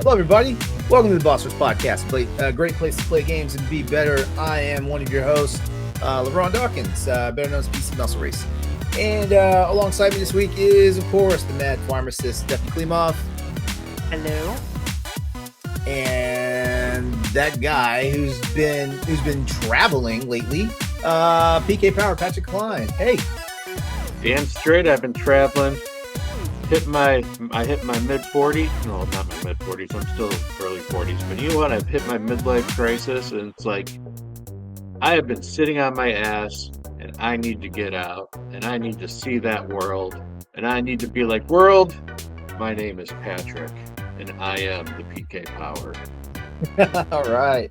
Hello, everybody. Welcome to the Boss Rush Podcast, a great place to play games and be better. I am one of your hosts, LeRon Dawkins, better known as PC Muscle Race. And alongside me this week is, of course, the mad pharmacist, Patrick Klimov. Hello. And that guy who's been traveling lately, PK Power, Patrick Klein. Hey. Damn straight, I've been traveling. I hit my mid 40s. No, not my mid 40s. I'm still early 40s. But you know what? I've hit my midlife crisis, and it's like I have been sitting on my ass, and I need to get out, and I need to see that world, and I need to be like, world, my name is Patrick, and I am the PK Power. All right.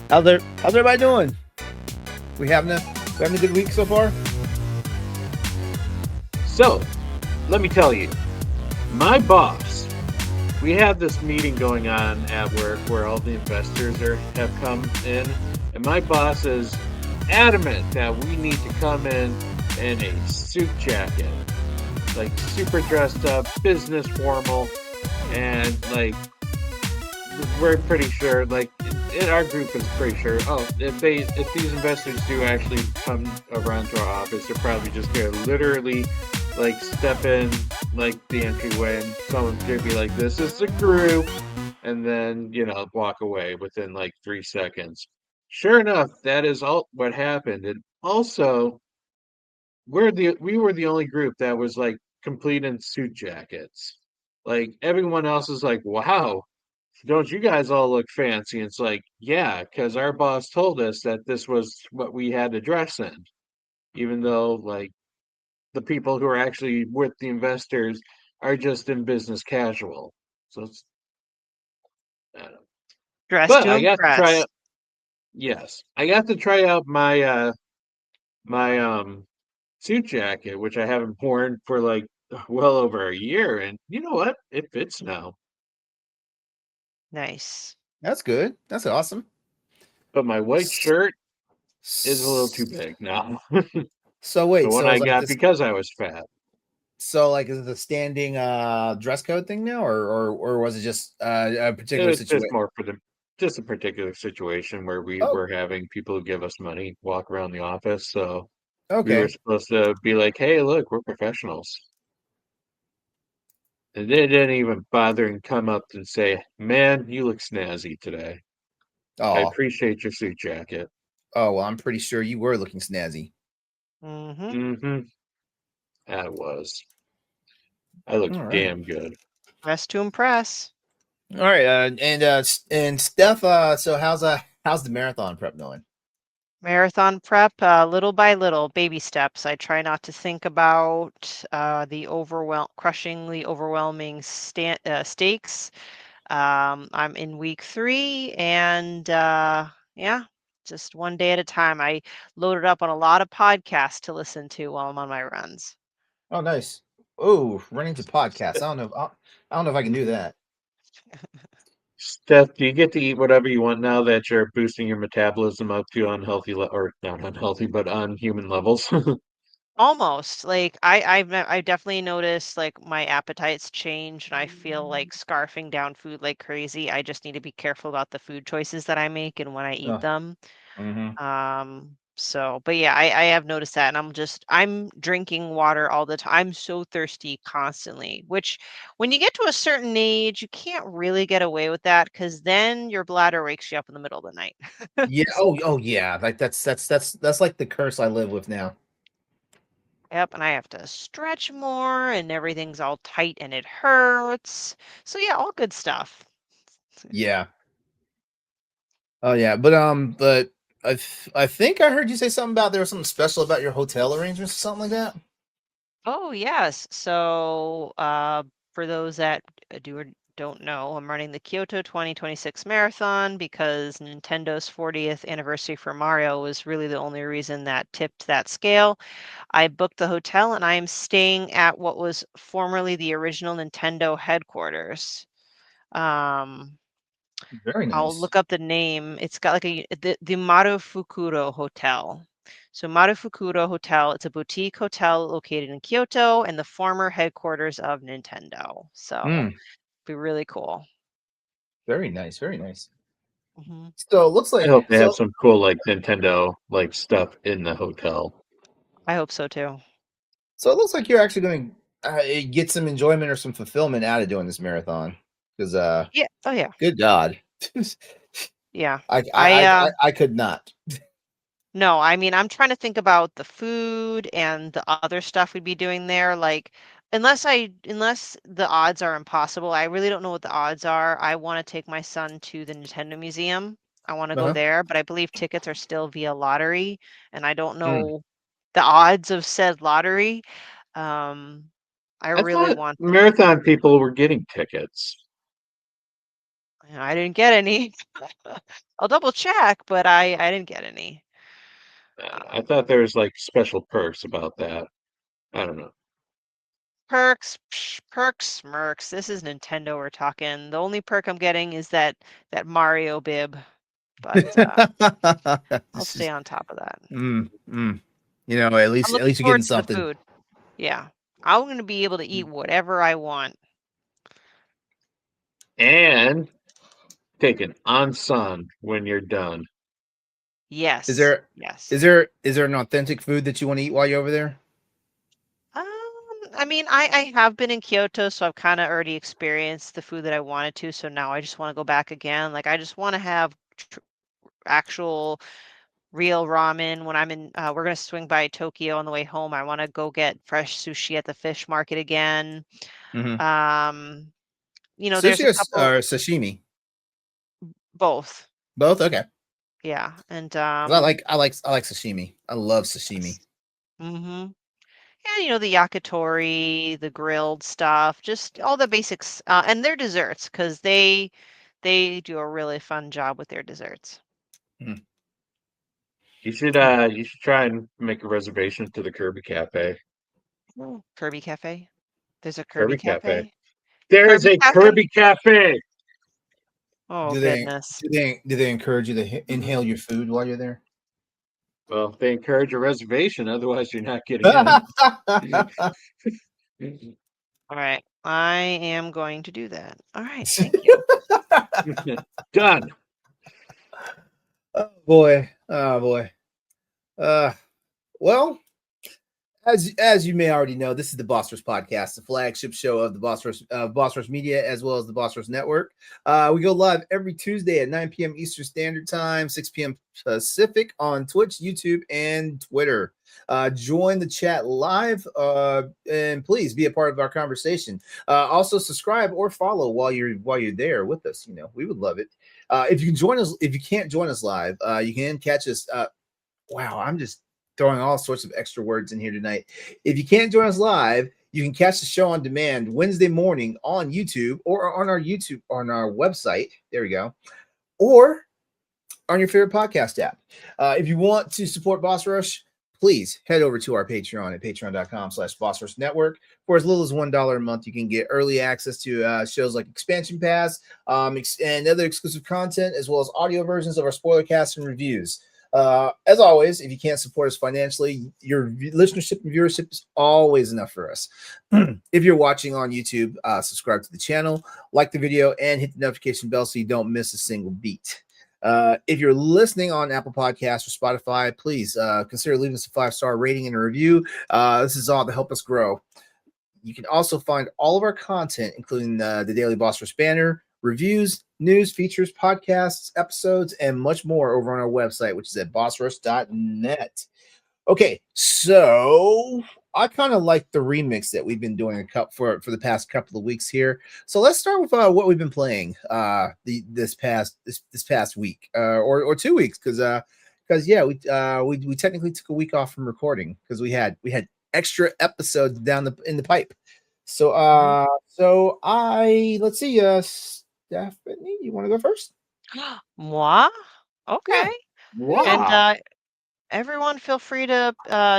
How's everybody doing? We having a good week so far? So, let me tell you, my boss, we have this meeting going on at work where all the investors have come in, and my boss is adamant that we need to come in a suit jacket, like super dressed up, business formal, and like we're pretty sure, like in our group is pretty sure, if these investors do actually come around to our office, they're probably just gonna literally like step in like the entryway and someone's gonna be like, this is the group, and then walk away within like 3 seconds. Sure enough, that is all what happened. And also we were the only group that was like complete in suit jackets. Like everyone else is like, wow, don't you guys all look fancy? And it's like, yeah, because our boss told us that this was what we had to dress in, even though like the people who are actually with the investors are just in business casual. So it's, I don't know. Dress But to I got to try impress. out. Yes, I got to try out my suit jacket, which I haven't worn for like well over a year, and you know what? It fits now. Nice. That's good. That's awesome. But my white shirt is a little too So big now. The wait, one so I it's like got this. because I was fat. So like, is it a standing dress code thing now, or was it just a It particular was just situation? more for just a particular situation where we Oh, were having people who give us money walk around the office. So we were okay. supposed to be like, hey, look, we're professionals. And they didn't even bother and come up and say, man, you look snazzy today. I Oh, appreciate your suit jacket. well, I'm pretty sure you were looking snazzy. Mm-hmm. Mm-hmm. That was. I look All right. damn good. Dress to impress. All right. And Steph. So how's the marathon prep going? Marathon prep, little by little, baby steps. I try not to think about the crushingly overwhelming stakes. I'm in week 3, and yeah, just one day at a time. I loaded up on a lot of podcasts to listen to while I'm on my runs. Oh, nice. Oh, running to podcasts. I don't know if I can do that. Steph, do you get to eat whatever you want now that you're boosting your metabolism up to unhealthy or not unhealthy, but on human levels? Almost. Like I definitely noticed like my appetites change and I feel like scarfing down food like crazy. I just need to be careful about the food choices that I make and when I eat Oh, them. mm-hmm. But yeah, I have noticed that and I'm drinking water all the time. I'm so thirsty constantly, which when you get to a certain age, you can't really get away with that because then your bladder wakes you up in the middle of the night. Yeah. Oh, yeah. Like that's like the curse I live with now. Yep, and I have to stretch more and everything's all tight and it hurts. So yeah, all good stuff. Yeah. Oh, yeah. But I think I heard you say something about there was something special about your hotel arrangements or something like that. Oh, yes. So, for those that do or don't know, I'm running the Kyoto 2026 marathon because Nintendo's 40th anniversary for Mario was really the only reason that tipped that scale. I booked the hotel and I am staying at what was formerly the original Nintendo headquarters. Um, Very I'll nice. look up the name. It's got like the Marufukuro Hotel. So Marufukuro Hotel, it's a boutique hotel located in Kyoto and the former headquarters of Nintendo. So Mm. be really cool. Very nice. Very nice. Hmm. So it looks I like hope they have some cool like Nintendo like stuff in the hotel. I hope so too. So it looks like you're actually going to get some enjoyment or some fulfillment out of doing this marathon. Because Yeah. Oh yeah. good God, Yeah. I could not. No, I mean, I'm trying to think about the food and the other stuff we'd be doing there. Like, unless the odds are impossible, I really don't know what the odds are. I want to take my son to the Nintendo Museum. I want to go Uh-huh. there, but I believe tickets are still via lottery, and I don't Mm. know the odds of said lottery. Um, I I really thought want to. marathon people were getting tickets. I didn't get any. I'll double check, but I didn't get any. I thought there was like special perks about that. I don't know. Perks, perks, smirks. This is Nintendo we're talking. The only perk I'm getting is that Mario bib, but I'll This stay is, on top of that. you know, at I'm least looking you're getting forward to the something. food. Yeah. I'm going to be able to eat whatever I want. And take an onsen when you're done. Yes. Is there Yes. is there an authentic food that you want to eat while you're over there? Um, I mean, I have been in Kyoto, so I've kind of already experienced the food that I wanted to, so now I just want to go back again. Like I just want to have actual real ramen when I'm in we're going to swing by Tokyo on the way home. I want to go get fresh sushi at the fish market again. Mm-hmm. Um, there's Sushi a couple or sashimi? both. Both. Okay. Yeah. And 'Cause I like sashimi. I love sashimi. mhm. Yeah, the yakitori, the grilled stuff, just all the basics and their desserts cuz they do a really fun job with their desserts. Mm. You should try and make a reservation to the Kirby Cafe. Kirby Cafe. There's a Kirby Kirby Cafe. Cafe. There is Kirby a Cafe? Kirby Cafe. Oh Do goodness. they encourage you to inhale your food while you're there? Well, they encourage a reservation, otherwise you're not getting in. All right. I am going to do that. All right. Thank you. Done. Oh boy. Oh boy. Uh well, as you may already know, this is the Boss Rush Podcast, the flagship show of the Boss Rush Media, as well as the Boss Rush Network. We go live every Tuesday at 9 p.m. Eastern Standard Time, 6 p.m. Pacific on Twitch, YouTube, and Twitter. Join the chat live, and please be a part of our conversation. Also, subscribe or follow while you're there with us. We would love it. If you can join us, if you can't join us live, you can catch us. Wow, I'm just throwing all sorts of extra words in here tonight. If you can't join us live, you can catch the show on demand Wednesday morning on YouTube or on our website. There we go. Or on your favorite podcast app. If you want to support Boss Rush, please head over to our Patreon at patreon.com/Boss Rush Network. For as little as $1 a month, you can get early access to shows like Expansion Pass and other exclusive content, as well as audio versions of our spoiler casts and reviews. As always, if you can't support us financially, your listenership and viewership is always enough for us. If you're watching on YouTube, subscribe to the channel, like the video, and hit the notification bell so you don't miss a single beat. If you're listening on Apple Podcasts or Spotify, please consider leaving us a 5-star rating and a review. This is all to help us grow. You can also find all of our content, including the Daily Boss Rush banner, reviews, news, features, podcasts, episodes, and much more over on our website, which is at bossrush.net. Okay, so I kind of like the remix that we've been doing for the past couple of weeks here. So let's start with what we've been playing this past week or 2 weeks because yeah, we technically took a week off from recording because we had extra episodes in the pipe. So let's see, Stephanie, you want to go first? Moi? Okay. Yeah. And everyone feel free to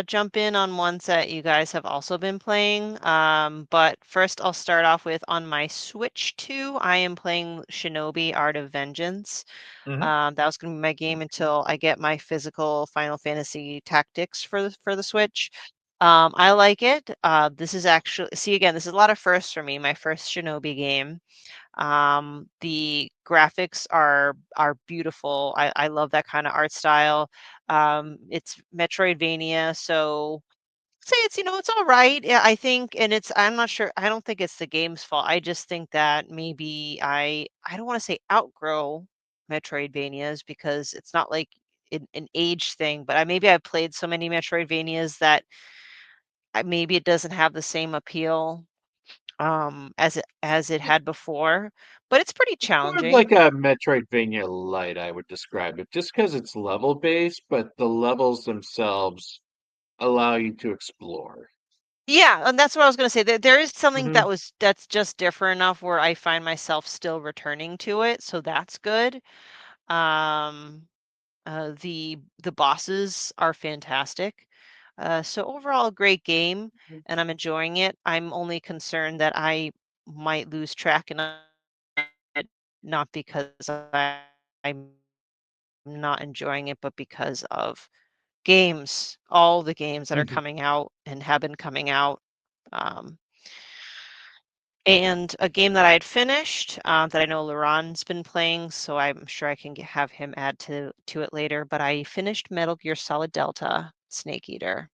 jump in on ones that you guys have also been playing. But first I'll start off with on my Switch 2, I am playing Shinobi Art of Vengeance. That was going to be my game until I get my physical Final Fantasy Tactics for the Switch. I like it. This is actually, see again, this is a lot of firsts for me, my first Shinobi game. The graphics are beautiful. I love that kind of art style. It's Metroidvania, so say it's it's all right. Yeah, I think, and I'm not sure. I don't think it's the game's fault. I just think that maybe I don't want to say outgrow Metroidvanias because it's not like an age thing, but maybe I've played so many Metroidvanias that maybe it doesn't have the same appeal as it had before, but it's pretty More of like challenging. a Metroidvania light, I would describe it, just because it's level based, but the levels themselves allow you to explore. Yeah, and that's what I was gonna say. There is something Hmm. that's just different enough where I find myself still returning to it, so that's good. Um, the bosses are fantastic. So overall, a great game, and I'm enjoying it. I'm only concerned that I might lose track and it, not because I'm not enjoying it, but because of games, all the games that are Mhm. coming out and have been coming out. Um, and a game that I had finished that I know LeRon's been playing, so I'm sure I can have him add to it later. But I finished Metal Gear Solid Delta Snake Eater,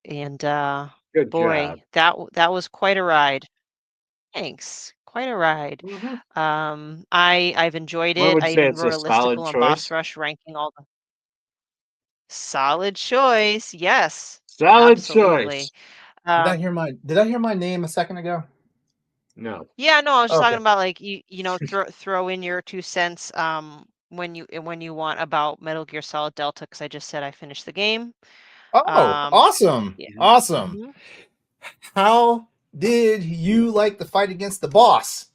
and Good job. boy, that was quite a ride. Thanks, quite a ride. Hmm. I've enjoyed I it. would I say even it's wrote a a listicle solid on Boss choice. Rush, ranking all the solid choice. Yes, Solid choice. absolutely. Um, Did I hear my name a second ago? No. Yeah, no, I was just talking Okay. about like throw in your 2 cents when you want about Metal Gear Solid Delta because I just said I finished the game. Oh, Um awesome. yeah. Mhm. Awesome. hmm How did you like the fight against the boss?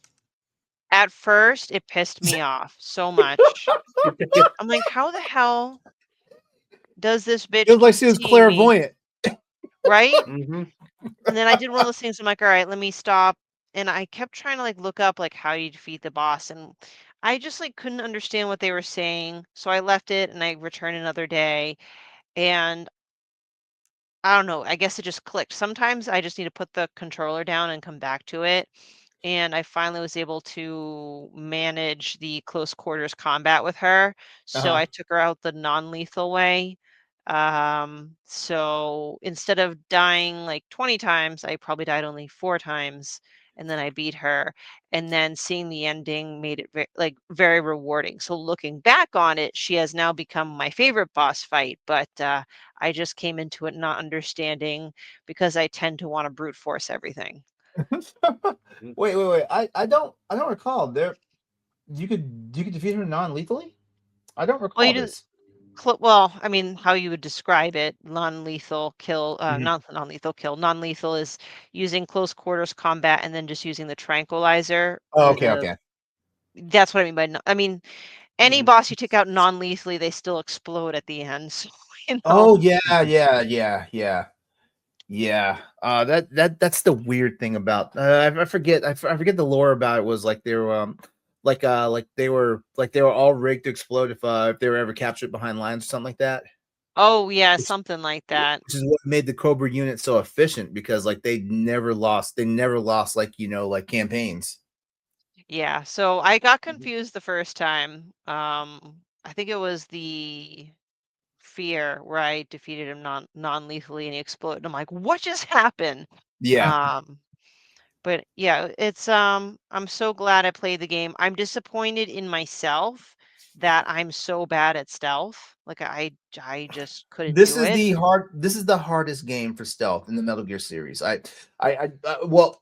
At first it pissed me off so much. I'm like, how the hell does this It bitch was like keep she was seeing me? clairvoyant. Right? Hmm. And then I did one of those things, I'm like, all right, let me stop. And I kept trying to like look up like how you defeat the boss and I just like couldn't understand what they were saying. So I left it and I returned another day. And I don't know, I guess it just clicked. Sometimes I just need to put the controller down and come back to it. And I finally was able to manage the close quarters combat with her. So Uh-huh. I took her out the non-lethal way. So instead of dying like 20 times, I probably died only 4 times and then I beat her. And then seeing the ending made it very rewarding. So looking back on it, she has now become my favorite boss fight, but I just came into it not understanding because I tend to want to brute force everything. Wait. I don't recall. You could defeat her non-lethally? I don't Well, you recall didn't. this. Well, I mean, how you would describe it, non-lethal kill, Mhm. not non-lethal kill. Non-lethal is using close quarters combat and then just using the tranquilizer. Oh, okay. That's what I mean by. I mean, any Hmm. boss you take out non-lethally, they still explode at the end. So you know. Oh yeah. That's the weird thing about I forget I forget the lore about it was like they were like they were all rigged to explode if they were ever captured behind lines or something like that. Oh yeah, Which, something like that. which is what made the Cobra unit so efficient because like they never lost like like campaigns. Yeah. So I got Hmm. confused the first time. I think it was the fear where I defeated him non-lethally and he exploded. I'm like, what just happened? Yeah. Um, but yeah, I'm so glad I played the game. I'm disappointed in myself that I'm so bad at stealth. Like I just couldn't do it. This is the hardest game for stealth in the Metal Gear series. Well,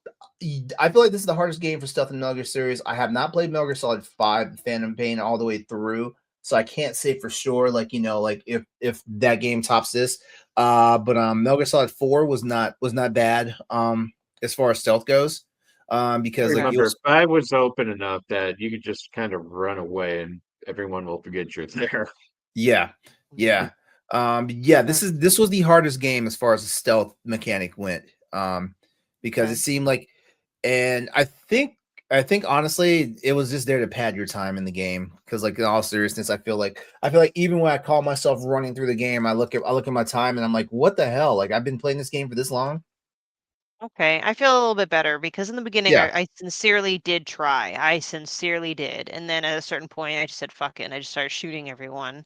I feel like this is the hardest game for stealth in the Metal Gear series. I have not played Metal Gear Solid 5 Phantom Pain all the way through, so I can't say for sure like like if that game tops this. But Metal Gear Solid 4 was not bad as far as stealth goes. Because like Okay. it Remember, was 5 was open enough that you could just kind of run away and everyone will forget you're there. Yeah, Mhm. yeah, yeah. Okay. This was the hardest game as far as the stealth mechanic went, because it Okay. seemed like, and I think honestly, it was just there to pad your time in the game. Because like in all seriousness, I feel like even when I call myself running through the game, I look at my time and I'm like, what the hell? Like I've been playing this game for this long. Okay, I feel a little bit better because in the beginning Yeah. I sincerely did try. I sincerely did. And then at a certain point I just said fuck it and I just started shooting everyone.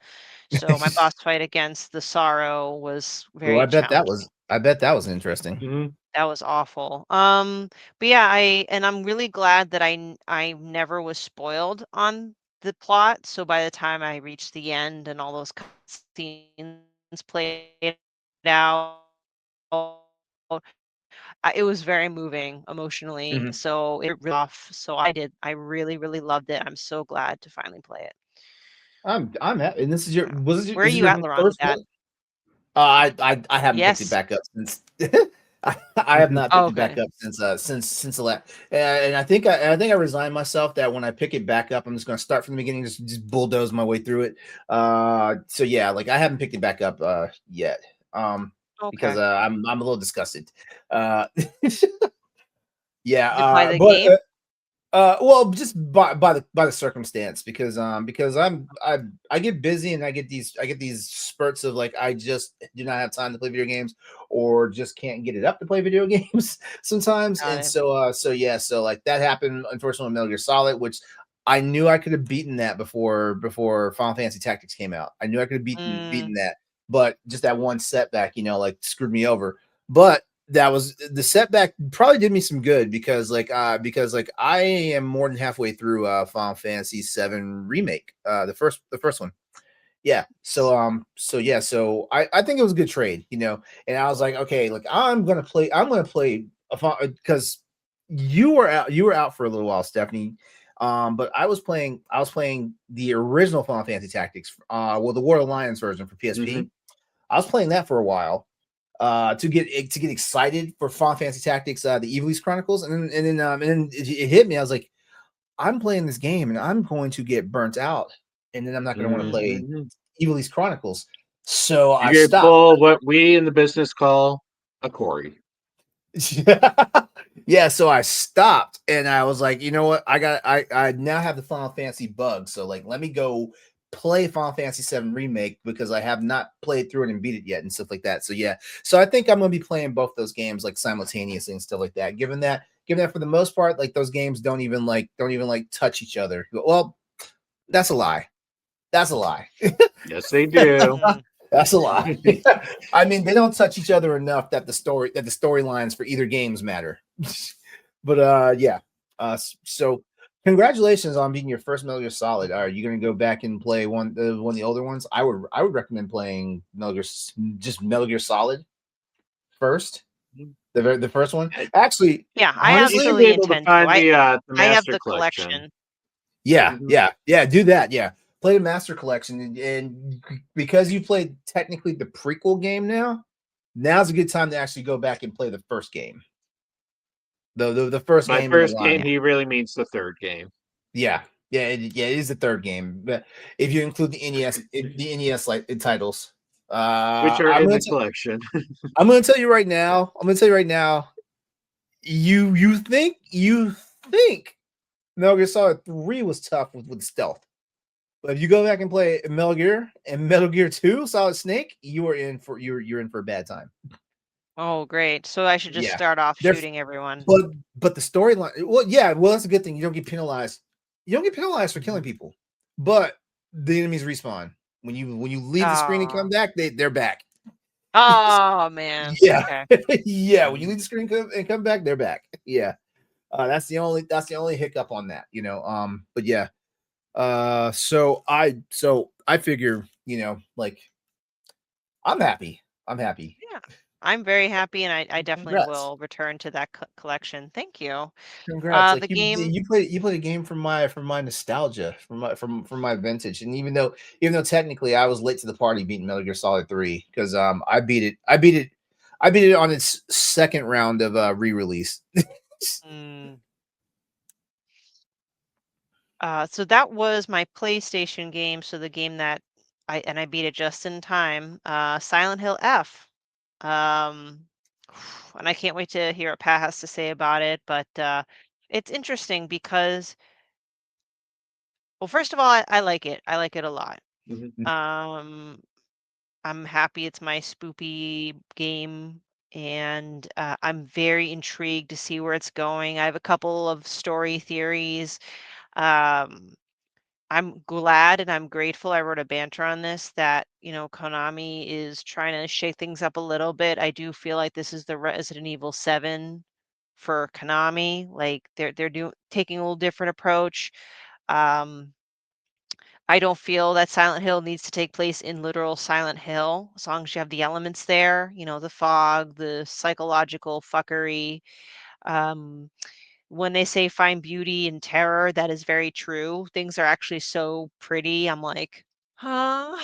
So my boss fight against the Sorrow was Well, very challenging. I bet that was interesting. Mm-hmm. That was awful. But yeah, I'm really glad that I never was spoiled on the plot. So by the time I reached the end and all those scenes played out, it was very moving emotionally. Mhm. So it really off. So I really, really loved it. I'm so glad to finally play it. I'm happy. And this is your Yeah. was it Where are is it you your at, LeRon, with first that? one? I haven't picked it Yes. back up since I have not Oh, picked it back okay. up since the last. And I think I resigned myself that when I pick it back up, I'm just going to start from the beginning, just bulldoze my way through it. So yeah, like I haven't picked it back up yet. Because Okay. I'm a little disgusted. Uh, yeah, By the but game? well, just by the circumstance because I get busy and I get these spurts of like I just do not have time to play video games or just can't get it up to play video games sometimes, Got and it. so like that happened unfortunately with Metal Gear Solid, which I knew I could have beaten that before Final Fantasy Tactics came out. I knew I could have beaten that, but just that one setback, like screwed me over. But that was the setback probably did me some good because like I am more than halfway through Final Fantasy 7 remake, the first one. Yeah. So I think it was a good trade, and I was like, okay, look, I'm gonna play because you were out for a little while, Stephanie. But I was playing the original Final Fantasy Tactics, the War Alliance version for PSP. Mm-hmm. I was playing that for a while to get excited for Final Fantasy Tactics, the Evilise Chronicles, and then it hit me. I was like, I'm playing this game and I'm going to get burnt out, and then I'm not going to want to play Mm-hmm. Evilise Chronicles. So I You could stopped. pull what we in the business call a Corey. Yeah, so I stopped and I was like, you know what? I now have the Final Fantasy bug. So like let me go play Final Fantasy 7 remake because I have not played through it and beat it yet and stuff like that. So yeah. So I think I'm gonna be playing both those games like simultaneously and stuff like that. Given that for the most part, like those games don't even touch each other. Well, that's a lie. That's a lie. Yes, they do. Mm. That's a lie. I mean, they don't touch each other enough that the storylines for either games matter. But yeah. So congratulations on being your first Metal Gear Solid. Are you going to go back and play one of the older ones? I would recommend playing Metal Gear Solid first. The first one. Actually, Yeah, I You honestly, should be absolutely able to intend to. find the I have Master the Collection. collection. yeah, Mhm. yeah, do that. Yeah. Play the Master Collection and because you played technically the prequel game now's a good time to actually go back and play the first game. The first By game in the first game, line. he really means the third game. Yeah. Yeah, it is the third game. But if you include the NES like titles. Which are I'm in gonna the collection. I'm gonna tell you right now. You think Metal Gear Solid 3 was tough with stealth. But if you go back and play Metal Gear and Metal Gear 2 Solid Snake, you're in for a bad time. Oh, great. So I should just Yeah. start off They're shooting everyone. but the storyline, well, yeah, well, that's a good thing. You don't get penalized. You don't get penalized for killing people, but the enemies respawn when you leave the screen and come Oh. back. They're back. Oh, man. Yeah, Okay. yeah. When you leave the screen and come back, they're back. Yeah, that's the only hiccup on that. But yeah. So I figure like I'm happy. I'm happy. Yeah. I'm very happy, and I definitely Congrats. will return to that collection. Thank you. Congrats! The Like game. you played a game from my nostalgia, from my vintage, and even though technically I was late to the party beating Metal Gear Solid 3 because I beat it on its second round of re-release. Mm, so that was my PlayStation game. So the game that I beat it just in time. Silent Hill F. Um, and I can't wait to hear what Pat has to say about it. But it's interesting because, well, first of all, I like it. I like it a lot. Mhm. Um, I'm happy it's my spoopy game, and I'm very intrigued to see where it's going. I have a couple of story theories. Um, I'm glad and I'm grateful I wrote a banter on this that, Konami is trying to shake things up a little bit. I do feel like this is the Resident Evil 7 for Konami. Like they're taking a little different approach. Um, I don't feel that Silent Hill needs to take place in literal Silent Hill, as long as you have the elements there, the fog, the psychological fuckery. Um, when they say find beauty in terror, that is very true. Things are actually so pretty. I'm like, huh?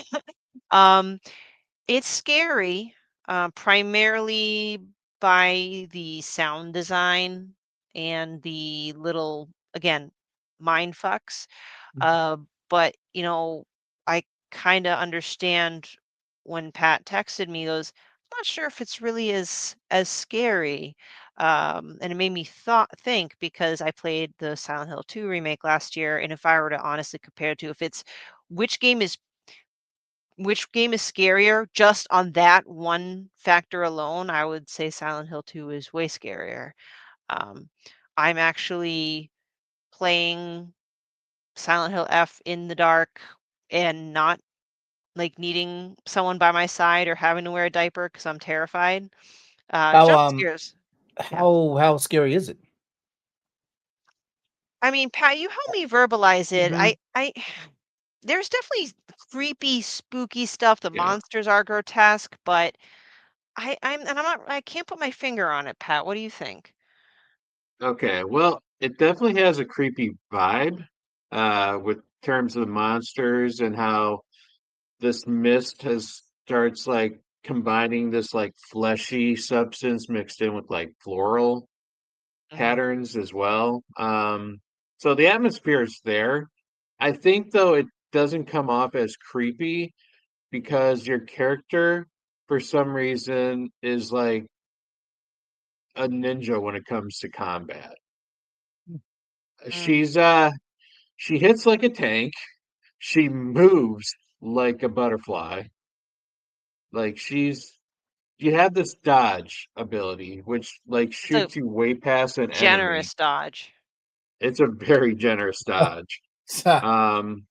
um, it's scary, primarily by the sound design and the little, again, mind fucks. Uh, but I kind of understand when Pat texted me, he goes, "I'm not sure if it's really as scary." And it made me think because I played the Silent Hill 2 remake last year, and if I were to honestly compare to if it's which game is which game is scarier, just on that one factor alone, I would say Silent Hill 2 is way scarier. Um, I'm actually playing Silent Hill F in the dark and not like needing someone by my side or having to wear a diaper because I'm terrified. How Jump scares. Yeah. how scary is it? I mean, Pat, you help me verbalize it. Mhm. I there's definitely creepy, spooky stuff. The Yeah. monsters are grotesque, but I can't put my finger on it, Pat. What do you think? Okay. Well, it definitely has a creepy vibe, with terms of the monsters and how this mist has starts like combining this like fleshy substance mixed in with like floral Mhm. patterns as well. So the atmosphere is there. I think though it doesn't come off as creepy because your character, for some reason, is like a ninja when it comes to combat. Mm. She's she hits like a tank. She moves like a butterfly. Like you have this dodge ability, which like It's a shoots you way past an enemy. generous dodge. It's a very generous dodge. So, Um,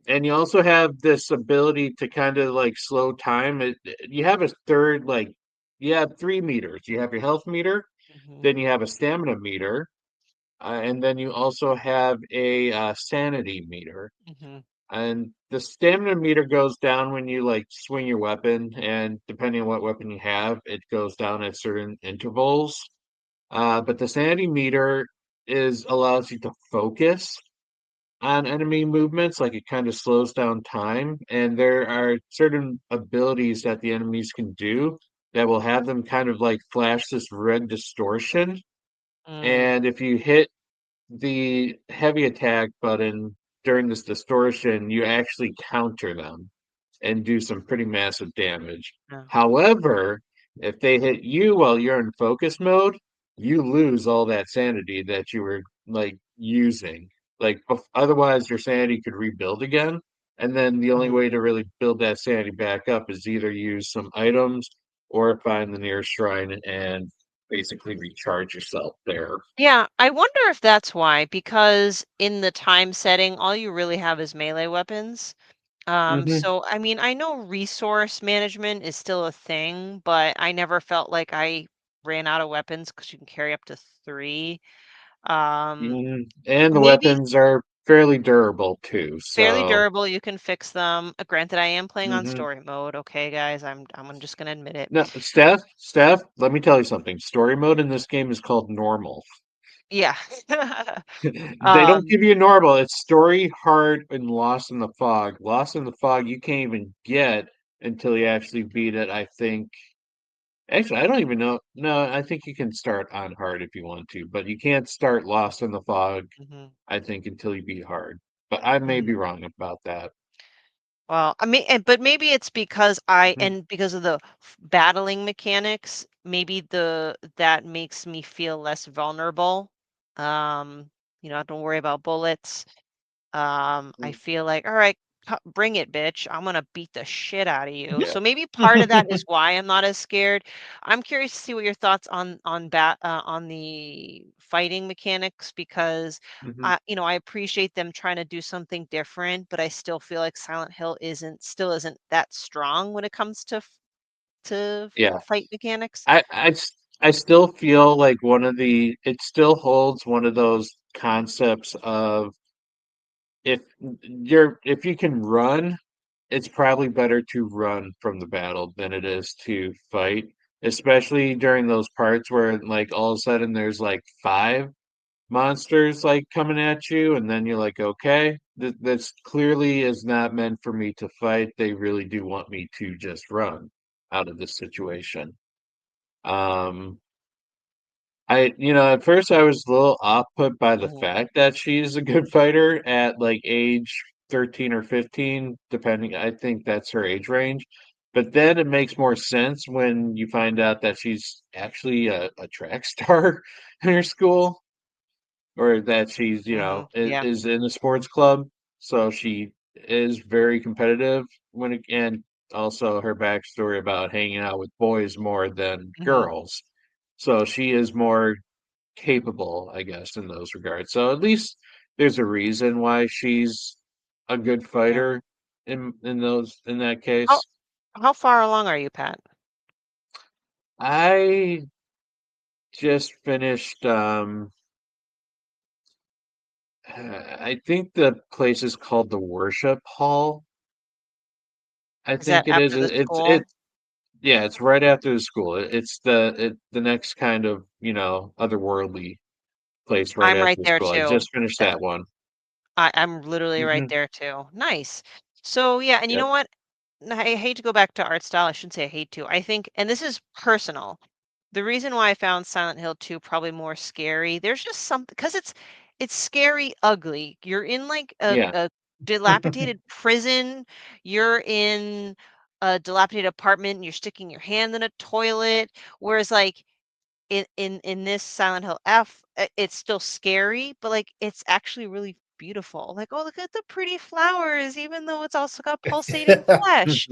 and you also have this ability to kind of like slow time. You have a third, like, you have 3 meters. You have your health meter, Mhm. then you have a stamina meter, and then you also have a sanity meter. Mhm. And the stamina meter goes down when you like swing your weapon, and depending on what weapon you have, it goes down at certain intervals. But the sanity meter is allows you to focus on enemy movements, like it kind of slows down time. And there are certain abilities that the enemies can do that will have them kind of like flash this red distortion. Mm. And if you hit the heavy attack button during this distortion, you actually counter them and do some pretty massive damage. Yeah. However, if they hit you while you're in focus mode, you lose all that sanity that you were like using. Like otherwise, your sanity could rebuild again. And then the only mhm. way to really build that sanity back up is either use some items or find the nearest shrine and basically recharge yourself there. Yeah, I wonder if that's why, because in the time setting, all you really have is melee weapons. Hmm. So I mean, I know resource management is still a thing, but I never felt like I ran out of weapons because you can carry up to three. Um, And the maybe weapons are fairly durable too. fairly So, durable, you can fix them. Granted, I am playing on hmm story mode. Okay, guys, I'm just gonna admit it. no, Steph, let me tell you something. Story mode in this game is called normal. Yeah. They don't um, give you normal. It's story, hard, and lost in the fog. Lost in the fog, you can't even get until you actually beat it. I think. Actually, I don't even know. No, I think you can start on hard if you want to, but you can't start lost in the fog, mhm, I think, until you beat hard. But I may be mhm. wrong about that. Well, I mean, but maybe it's because because of the battling mechanics, maybe that makes me feel less vulnerable. Um, I don't worry about bullets. I Mhm. feel like, all right, bring it, bitch. I'm gonna beat the shit out of you. Yeah. So maybe part of that is why I'm not as scared. I'm curious to see what your thoughts on on the fighting mechanics, because Mhm. I appreciate them trying to do something different, but I still feel like Silent Hill isn't that strong when it comes to Yeah. fight mechanics. I still feel like it still holds one of those concepts of if if you can run, it's probably better to run from the battle than it is to fight, especially during those parts where like all of a sudden there's like five monsters like coming at you, and then you're like, okay, this clearly is not meant for me to fight. They really do want me to just run out of this situation. Um, at first I was a little off put by the Mhm. fact that she's a good fighter at like age 13 or 15, depending. I think that's her age range. But then it makes more sense when you find out that she's actually a track star in her school, or that she's, Yeah. is in a sports club. So she is very competitive and also her backstory about hanging out with boys more than Hmm. girls. So she is more capable, I guess, in those regards. So at least there's a reason why she's a good Yeah. fighter in that How case. how far along are you, Pat? I just finished I think the place is called the Worship Hall. I Is that think it is. after the It school? Yeah, it's right after the school. It's the next kind of, otherworldly place right I'm after right the there school. I too. just finished That that one. I'm literally right Hmm. there too. Nice. So yeah, and you Yep. know what? I hate to go back to art style. I shouldn't say I hate to. I think, and this is personal. The reason why I found Silent Hill 2 probably more scary, there's just something because it's scary ugly. You're in like Yeah. a dilapidated prison. You're in a dilapidated apartment and you're sticking your hand in a toilet. Whereas like in this Silent Hill F, it's still scary, but like it's actually really beautiful. Like, oh, look at the pretty flowers, even though it's also got pulsating flesh.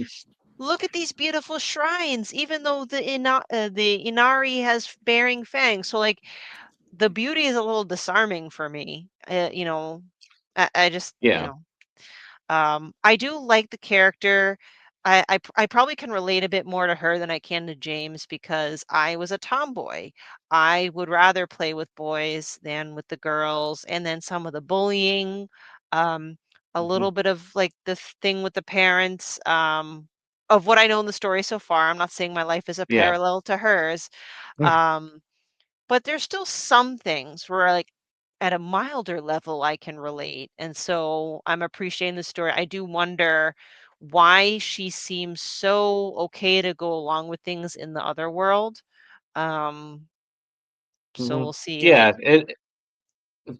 Look at these beautiful shrines, even though the Inari has bearing fangs. So like the beauty is a little disarming for me. I just Yeah. I do like the character. I probably can relate a bit more to her than I can to James because I was a tomboy. I would rather play with boys than with the girls, and then some of the bullying, um, a Hmm. little bit of like the thing with the parents, of what I know in the story so far. I'm not saying my life is a Yeah. parallel to hers. Um, but there's still some things where, like, at a milder level, I can relate, and so I'm appreciating the story. I do wonder why she seems so okay to go along with things in the other world. Um, so Hmm. we'll see, like. Yeah.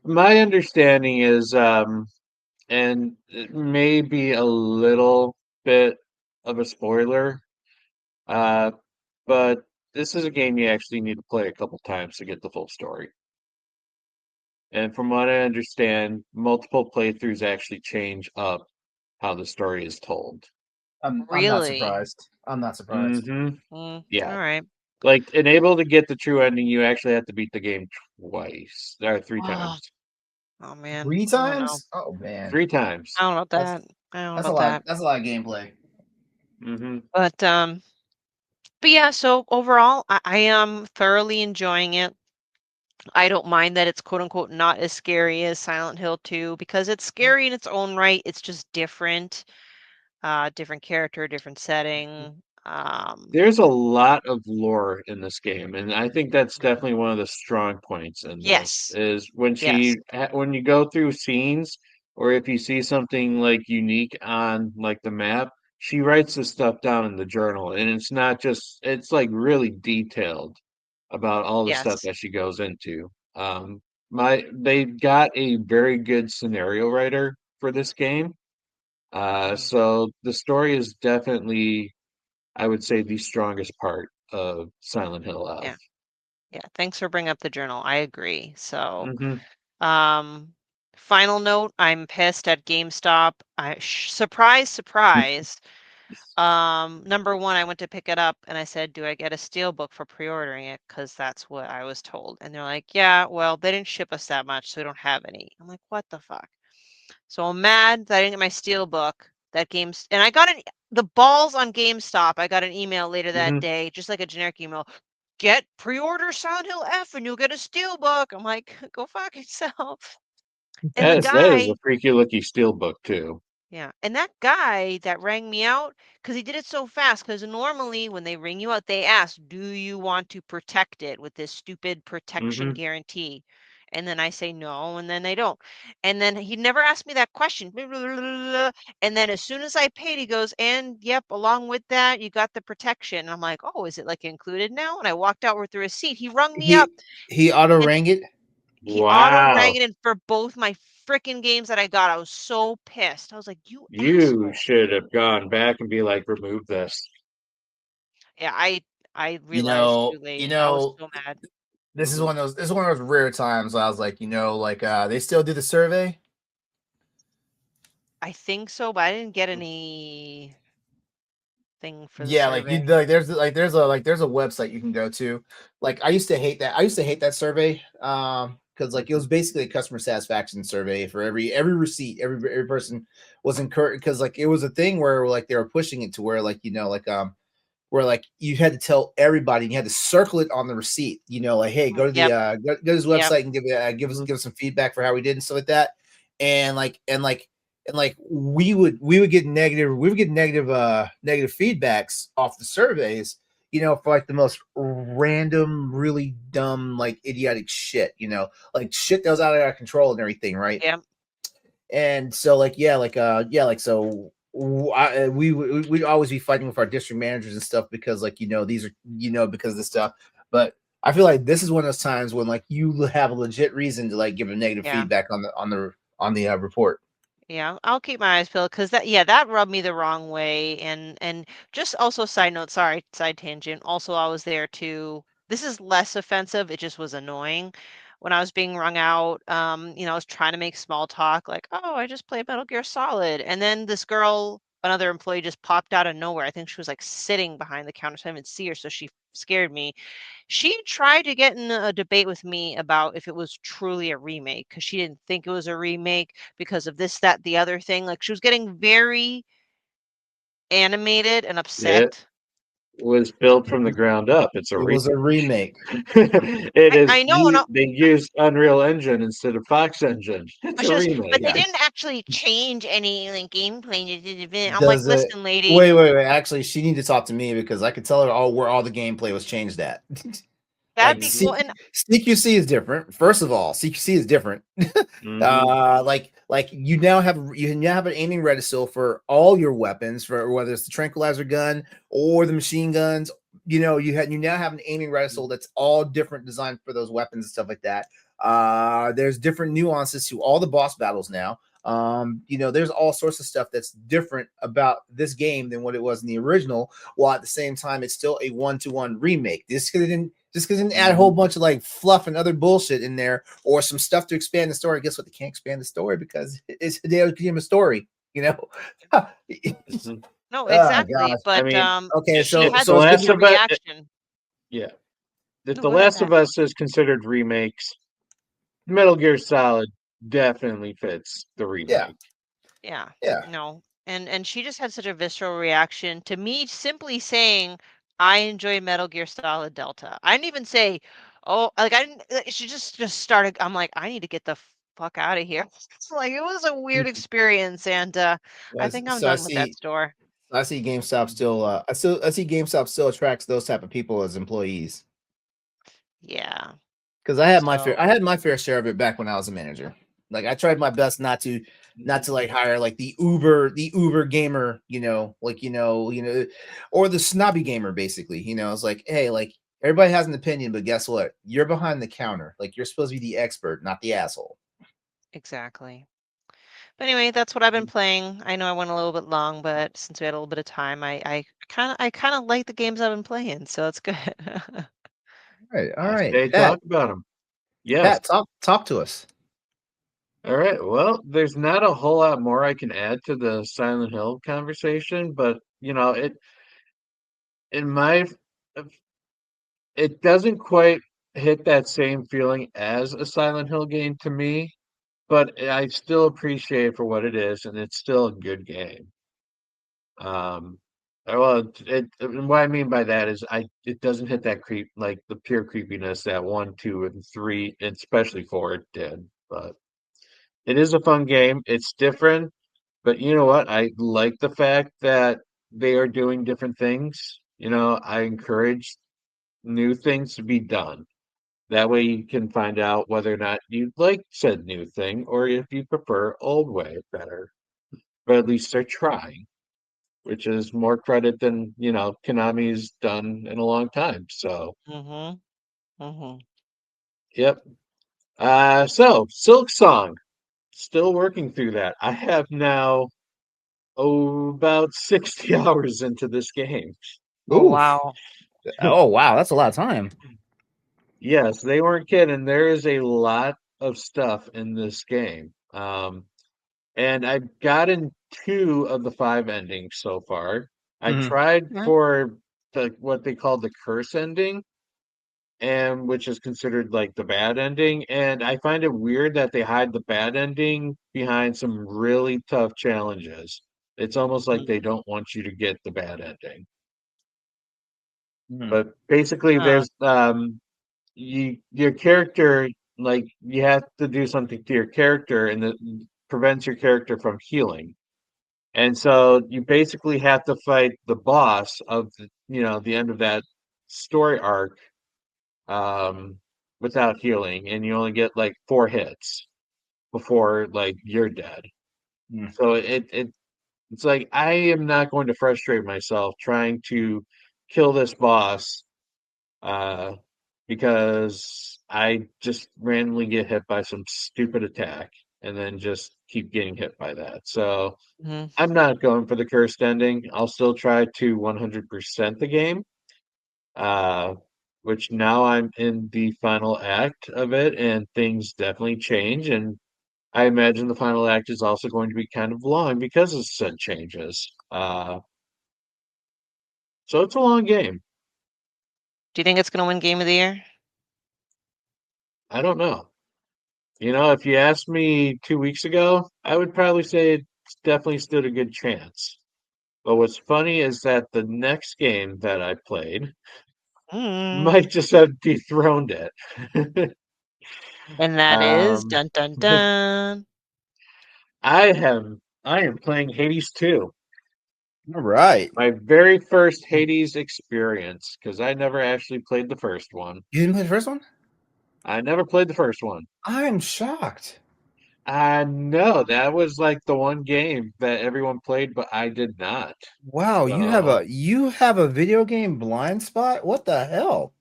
My understanding is, and it may be a little bit of a spoiler, uh, but this is a game you actually need to play a couple times to get the full story. And from what I understand, multiple playthroughs actually change up how the story is told. I'm not Really? surprised. I'm not surprised. Hmm. Yeah. Alright. Like, enable to get the true ending, you actually have to beat the game twice, or three Oh, times. oh, man. Three I don't know. times? Oh man, Three times. I don't know about that's that. I don't know that's a about lot. that. That's a lot of gameplay. Hmm. But yeah, so overall, I am thoroughly enjoying it. I don't mind that it's quote unquote not as scary as Silent Hill 2 because it's scary in its own right. It's just different, different character, different setting. There's a lot of lore in this game, and I think that's Mhm. definitely one of the strong points in this, Yes, is yes, when you go through scenes, or if you see something like unique on like the map, she writes this stuff down in the journal, and it's like really detailed about all the stuff yes. that she goes into. They got a very good scenario writer for this game. Mhm. So the story is definitely, I would say, the strongest part of Silent Hill F. Yeah, yeah. Thanks for bringing up the journal. I agree. So, Hmm. um, Final note, I'm pissed at GameStop. Surprise, surprise. Number one, I went to pick it up and I said, do I get a steelbook for pre-ordering it? Because that's what I was told. And they're like, yeah, well, they didn't ship us that much, so we don't have any. I'm like, what the fuck? So I'm mad that I didn't get my steelbook. And I got the balls on GameStop. I got an email later that day, just like a generic email. Get pre-order Silent Hill F and you'll get a steelbook. I'm like, go fuck yourself. And the That is guy, a freaky looky steelbook too. yeah, and that guy that rang me out, because he did it so fast, because normally when they ring you out, they ask, do you want to protect it with this stupid protection guarantee? And then I say no, and then they don't. And then he never asked me that question. And then as soon as I paid, he goes, and yep, along with that, you got the protection. And I'm like, oh, is it like included now? And I walked out with the receipt. He rung me up. He auto And rang it. he auto Wow. rang it in for both my freaking games that I got. I was so pissed. I was like, you You asshole. should have gone back and be like, remove this. Yeah, I realized too late. I was so mad. This is one of those rare times where I was like, they still do the survey. I think so, but I didn't get any thing for the Yeah, survey. there's a website you can go to. Like I used to hate that. I used to hate that survey. Because like it was basically a customer satisfaction survey for every receipt, every person was encouraged, because like it was a thing where like they were pushing it to where like where like you had to tell everybody, and you had to circle it on the receipt, like, hey, go to the go to this website and give us some feedback for how we did and stuff like that. And we would get negative feedbacks off the surveys, for like the most random, really dumb, like idiotic shit, like shit that was out of our control and everything, right? Yeah. And so so we'd always be fighting with our district managers and stuff because these are because of this stuff. But I feel like this is one of those times when like you have a legit reason to like give a negative feedback on the report. Yeah, I'll keep my eyes peeled because that rubbed me the wrong way. And just also side note, sorry, side tangent. Also, I was there too. This is less offensive. It just was annoying when I was being rung out. I was trying to make small talk, like, oh, I just played Metal Gear Solid. And then this girl, another employee, just popped out of nowhere. I think she was like sitting behind the counter, so I didn't see her, so she scared me. She tried to get in a debate with me about if it was truly a remake because she didn't think it was a remake because of this, that, the other thing. Like she was getting very animated and upset. It was built from the ground up. It was a remake. I know. They used Unreal Engine instead of Fox Engine. It's a remake. But they didn't actually change any like gameplay. I'm like, listen, lady. Wait. Actually, she needed to talk to me because I could tell her where all the gameplay was changed at. That'd be cool. And CQC is different. First of all, CQC is different. Like you now have an aiming reticule for all your weapons, for whether it's the tranquilizer gun or the machine guns. You now have an aiming reticule that's all different designed for those weapons and stuff like that. There's different nuances to all the boss battles now. There's all sorts of stuff that's different about this game than what it was in the original, while at the same time it's still a 1-to-1 remake. This could have just because they didn't add a whole bunch of like fluff and other bullshit in there or some stuff to expand the story. Guess what? They can't expand the story because it's Hideo Kojima story, No, exactly. But okay, so The Last of Us, yeah. If The Last of Us is considered remakes, Metal Gear Solid definitely fits the remake. Yeah. No. And she just had such a visceral reaction to me simply saying, I enjoy Metal Gear Solid Delta. I didn't even say, oh, like I didn't. She just started. I'm like, I need to get the fuck out of here. It's like it was a weird experience, and I think I'm done with that store. I see GameStop still. I see GameStop still attracts those type of people as employees. Yeah. Because I had my fair share of it back when I was a manager. Like I tried my best not to like hire like the Uber gamer, or the snobby gamer, basically. It's like, hey, like everybody has an opinion, but guess what? You're behind the counter. Like you're supposed to be the expert, not the asshole. Exactly. But anyway, that's what I've been playing. I know I went a little bit long, but since we had a little bit of time, I kind of like the games I've been playing, so it's good. All right. Talk about them. Yes. Pat, talk to us. All right. Well, there's not a whole lot more I can add to the Silent Hill conversation, but in my it doesn't quite hit that same feeling as a Silent Hill game to me, but I still appreciate it for what it is, and it's still a good game. Um, well, what I mean by that is it doesn't hit that creep like the pure creepiness that 1, 2, and 3, and especially 4 it did. But it is a fun game. It's different, but you know what? I like the fact that they are doing different things. I encourage new things to be done. That way you can find out whether or not you like said new thing or if you prefer old way better. But at least they're trying, which is more credit than, Konami's done in a long time. So, Mm-hmm. Mm-hmm. yep. So Silk Song, still working through that. I have now about 60 hours into this game. Oh Oof. wow. Oh wow, that's a lot of time. Yes, they weren't kidding. There is a lot of stuff in this game. And I've gotten 2 of the 5 endings so far. I Mhm. tried Yeah. for what they call the curse ending, and which is considered like the bad ending. And I find it weird that they hide the bad ending behind some really tough challenges. It's almost like they don't want you to get the bad ending. Mhm. But basically, Huh. there's your character, like you have to do something to your character, and it prevents your character from healing. And so you basically have to fight the boss of the end of that story arc, um, without healing, and you only get like 4 hits before like you're dead. Mhm. So it's like I am not going to frustrate myself trying to kill this boss, uh, because I just randomly get hit by some stupid attack and then just keep getting hit by that. So Mm-hmm. I'm not going for the cursed ending. I'll still try to 100% the game, uh, which now I'm in the final act of it, and things definitely change. And I imagine the final act is also going to be kind of long because of said changes. So it's a long game. Do you think it's gonna win Game of the Year? I don't know. If you asked me 2 weeks ago, I would probably say it definitely stood a good chance. But what's funny is that the next game that I played Mm. might just have dethroned it. And that is um, dun dun dun. I am playing Hades 2. All right. My very first Hades experience, because I never actually played the first one. You didn't play the first one? I never played the first one. I'm shocked. I know that was like the one game that everyone played, but I did not. Wow, So, you have a video game blind spot? What the hell?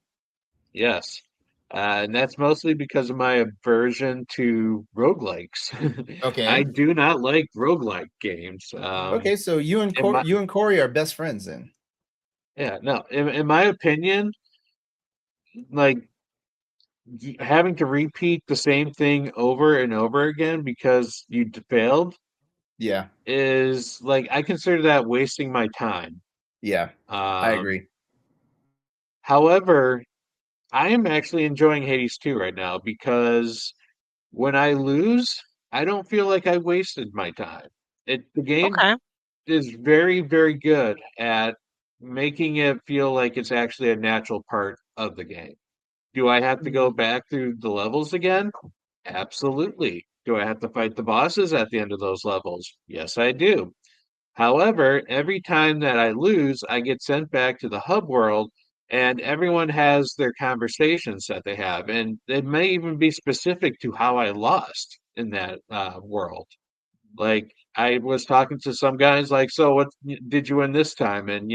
yes. And that's mostly because of my aversion to roguelikes. I Okay. do not like roguelike games. Okay, so In my, You and Corey are best friends then. yeah, no, in my opinion, like having to repeat the same thing over and over again because failed Yeah. is like I consider that wasting my time. Yeah. I Um, agree. However, I am actually enjoying Hades 2 right now because when I lose, I don't feel like I wasted my time. The game Okay. is very, very good at making it feel like it's actually a natural part of the game. Do I have to go back through the levels again? Absolutely. Do I have to fight the bosses at the end of those levels? Yes, I do. However, every time that I lose, I get sent back to the hub world, and everyone has their conversations that they have. And it may even be specific to how I lost in that world. Like, I was talking to some guys, like, so what did you win this time? And,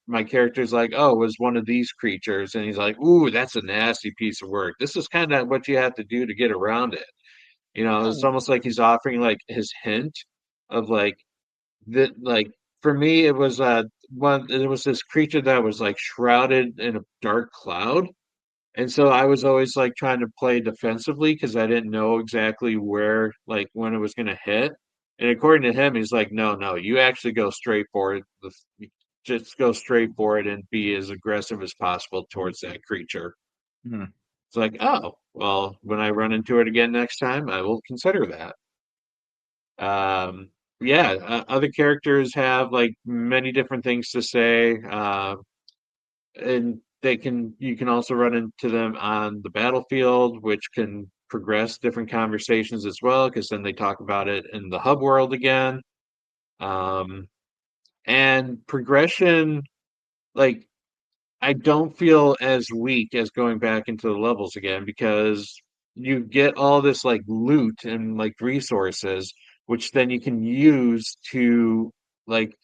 my character's like, oh, it was one of these creatures. And he's like, ooh, that's a nasty piece of work. This is kind of what you have to do to get around it. It's Oh. almost like he's offering like his hint of like, that like for me it was this creature that was like shrouded in a dark cloud, And so I was always like trying to play defensively because I didn't know exactly where, like when it was going to hit. And according to him, he's like, no, you actually go straight for it. You just go straight for it and be as aggressive as possible towards that creature. Hmm. It's like, oh, well, when I run into it again next time, I will consider that. Yeah, other characters have like many different things to say. And you can also run into them on the battlefield, which can progress different conversations as well, because then they talk about it in the hub world again. Um, and progression, like I don't feel as weak as going back into the levels again because you get all this like loot and like resources, which then you can use to like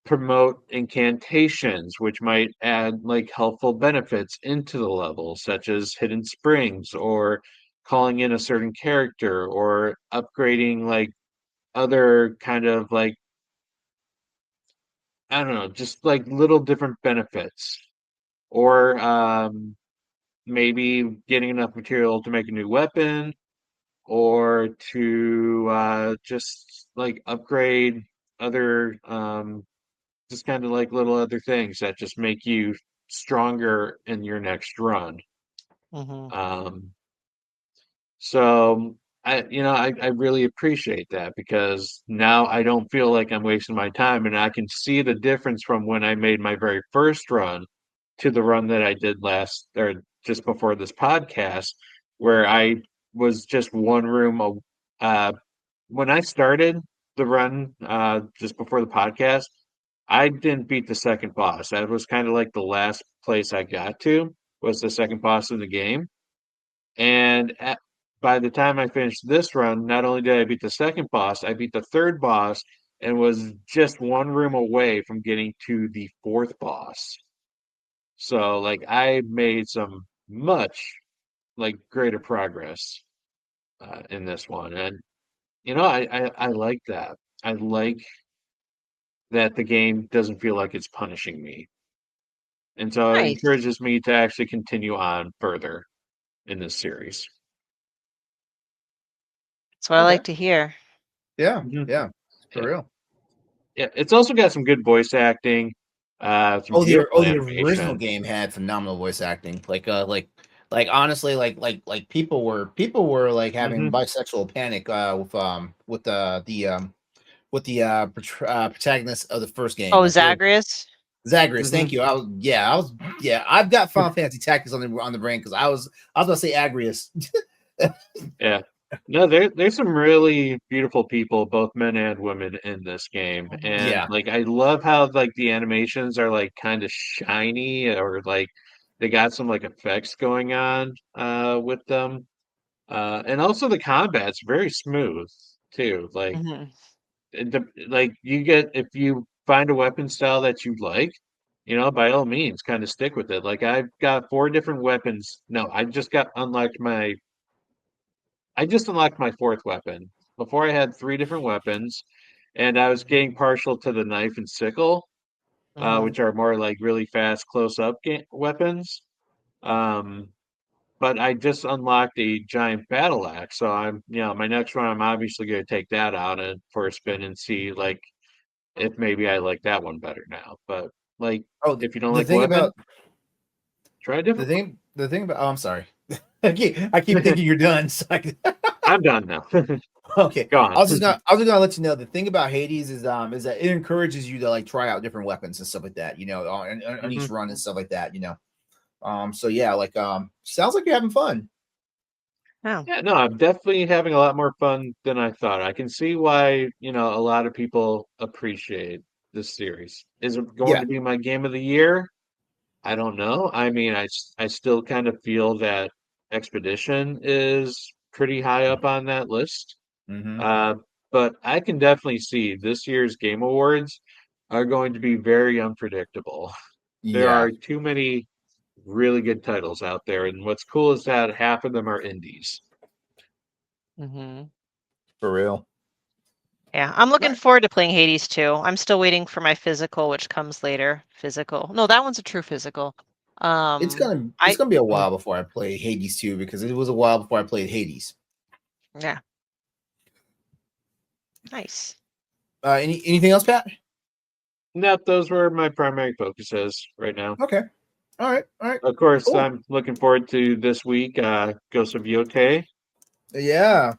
promote incantations, which might add like helpful benefits into the level, such as hidden springs or calling in a certain character or upgrading like other kind of like, I don't know, just like little different benefits. Or maybe getting enough material to make a new weapon or to just like upgrade other just kind of like little other things that just make you stronger in your next run. Mm-hmm. Um, so I really appreciate that because now I don't feel like I'm wasting my time and I can see the difference from when I made my very first run to the run that I did last or just before this podcast, where I was just one room. When I started the run just before the podcast, I didn't beat the second boss. That was kind of like the last place I got to was the second boss in the game. And by the time I finished this run, not only did I beat the second boss, I beat the third boss and was just one room away from getting to the fourth boss. So like I made some much like greater progress in this one, and I like that. I like that the game doesn't feel like it's punishing me, and so it Nice. encourages me to actually continue on further in this series. That's what I Okay. like to hear. Yeah. Mhm. Yeah. For Yeah, real. yeah. It's also got some good voice acting, some beautiful The original animation. game had phenomenal voice acting. Like honestly, like people were like having Hmm. bisexual panic with the protagonist of the first game. Oh, Like they were Zagreus. Zagreus. Hmm. Thank you. I've got Final Fantasy Tactics on the brain because I was about to say Agrius. Yeah. No, there's some really beautiful people, both men and women, in this game. And Yeah. like I love how like the animations are like kind of shiny or like they got some like effects going on with them. And also the combat's very smooth too. Like Mm-hmm. like you get if you find a weapon style that you like, by all means kind of stick with it. Like I've got four different weapons. No, I just unlocked my fourth weapon. Before I had three different weapons, and I was getting partial to the knife and sickle, Mm-hmm. which are more like really fast close-up weapons. Um, but I just unlocked a giant battle axe, so my next one, I'm obviously going to take that out and for a spin and see like if maybe I like that one better now. But like, Oh, if you don't the like a thing weapon, about try a different the thing about. Oh, I'm sorry. I keep one. thinking you're done. So I'm done now. okay. Go on. I was just gonna let you know the thing about Hades is that it encourages you to like try out different weapons and stuff like that, on each Mhm. run and stuff like that, So yeah, like sounds like you're having fun. Oh, Yeah, no, I'm definitely having a lot more fun than I thought. I can see why, a lot of people appreciate this series. Is it going Yeah. to be my game of the year? I don't know. I mean, I still kind of feel that Expedition is pretty high up on that list. Mm-hmm. Uh, but I can definitely see this year's Game Awards are going to be very unpredictable. There Yeah, are too many really good titles out there, and what's cool is that half of them are indies. mm-hmm. for real. Yeah, I'm looking Right. forward to playing Hades too. I'm still waiting for my physical, which comes later. Physical. No, that one's a true physical. It's gonna be a while before I play Hades 2 because it was a while before I played Hades. Yeah. Nice. Anything else, Pat? Nope, those were my primary focuses right now. Okay. All right. Of course, Cool. I'm looking forward to this week, Ghost of Yote, Yeah.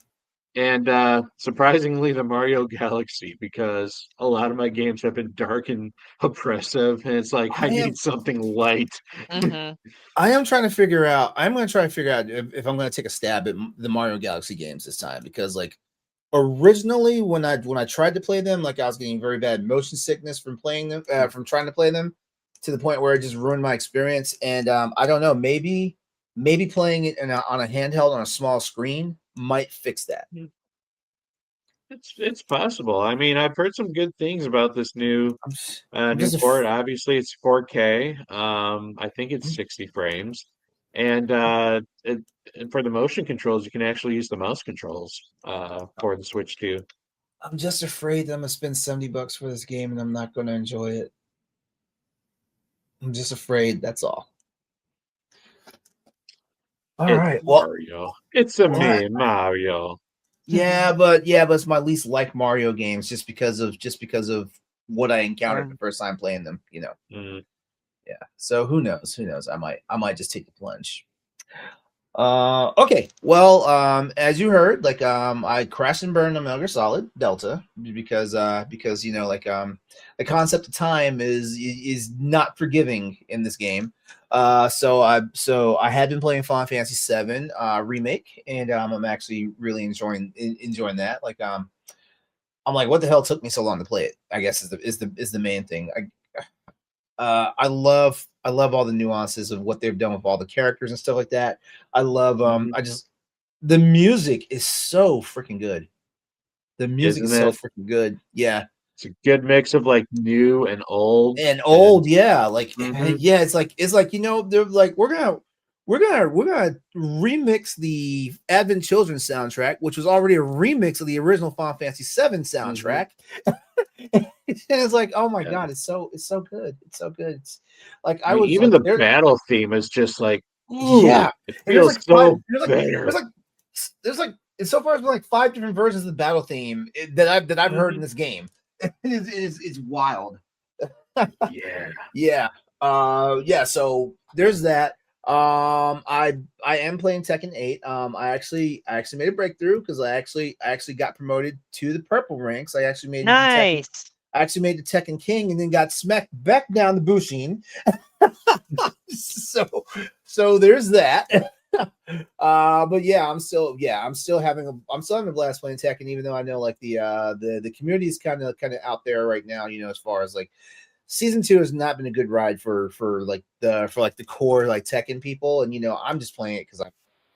and surprisingly, the Mario Galaxy, because a lot of my games have been dark and oppressive, and it's like I need something light. Mm-hmm. I am trying to figure out. I'm going to try to figure out if I'm going to take a stab at the Mario Galaxy games this time because, like, originally when I tried to play them, like I was getting very bad motion sickness from playing them, from trying to play them, to the point where it just ruined my experience. And I don't know, maybe playing it on a handheld on a small screen might fix that. It's possible. I mean, I've heard some good things about this new I'm new just port. Obviously, it's 4K. I think it's 60 frames, and and for the motion controls, you can actually use the mouse controls for the Switch too. I'm just afraid that I'm gonna spend $70 for this game and I'm not going to enjoy it. I'm just afraid. That's all. All right. Well, Mario. It's a me, Mario. Yeah, but it's my least like Mario games just because of what I encountered the first time playing them, you know. Yeah. So who knows? I might just take the plunge. Okay. Well, as you heard, like I crashed and burned on Metal Gear Solid Delta because the concept of time is not forgiving in this game. So I had been playing Final Fantasy VII remake, and I'm actually really enjoying that. Like I'm like, what the hell took me so long to play it? I guess is the main thing. I love all the nuances of what they've done with all the characters and stuff like that. I love the music is so freaking good. The music is so freaking good. Yeah. It's a good mix of like new and old. Yeah. Like yeah, it's like they're like we're gonna remix the Advent Children soundtrack, which was already a remix of the original Final Fantasy VII soundtrack. And it's like, oh my god, it's so good. It's so good. It's like I mean, even like, the battle theme is just like, yeah, it feels so better. There's like so far it's been like 5 different versions of the battle theme that I've heard in this game. It's wild. Yeah. So there's that. I am playing Tekken 8. I actually made a breakthrough because I actually got promoted to the purple ranks. I actually made nice. I actually made the Tekken King and then got smacked back down the Bushin. so there's that. But yeah, I'm still having a blast playing Tekken, even though I know like the community is kind of out there right now, you know, as far as like season 2 has not been a good ride for the core like Tekken people, and you know, I'm just playing it because I'm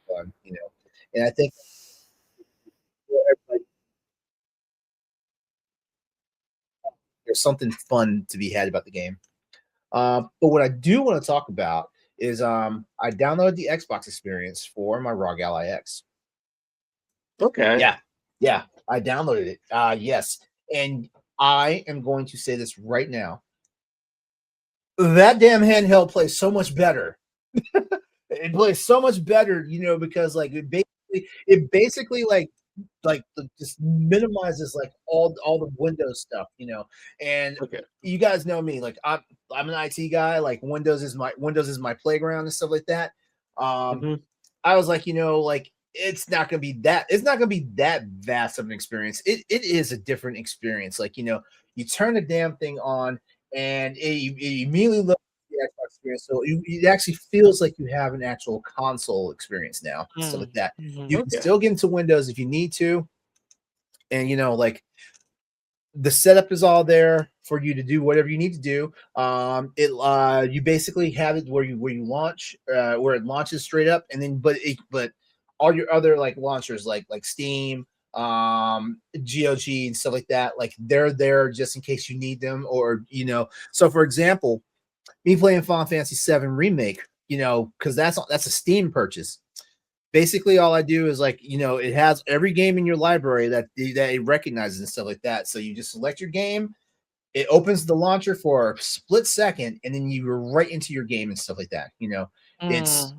fun, you know, and I think there's something fun to be had about the game. But what I do want to talk about is I downloaded the Xbox experience for my ROG Ally X. Okay. Yeah, I downloaded it. Yes, and I am going to say this right now. That damn handheld plays so much better. It plays so much better, you know, because like it basically just minimizes like all the Windows stuff, you know. And you guys know me, like I'm an IT guy. Like Windows is my playground and stuff like that. I was like, you know, like it's not gonna be that vast of an experience. It is a different experience. Like, you know, you turn the damn thing on and it immediately looks the Xbox experience. So it actually feels like you have an actual console experience now, stuff like that. You can still get into Windows if you need to, and you know, like the setup is all there for you to do whatever you need to do. You basically have it where you launch, where it launches straight up, and then but all your other like launchers like Steam, GOG and stuff like that, like they're there just in case you need them, or you know. So for example, me playing Final Fantasy VII Remake, you know, because that's a Steam purchase. Basically, all I do is like, you know, it has every game in your library that it recognizes and stuff like that. So you just select your game, it opens the launcher for a split second, and then you're right into your game and stuff like that. It's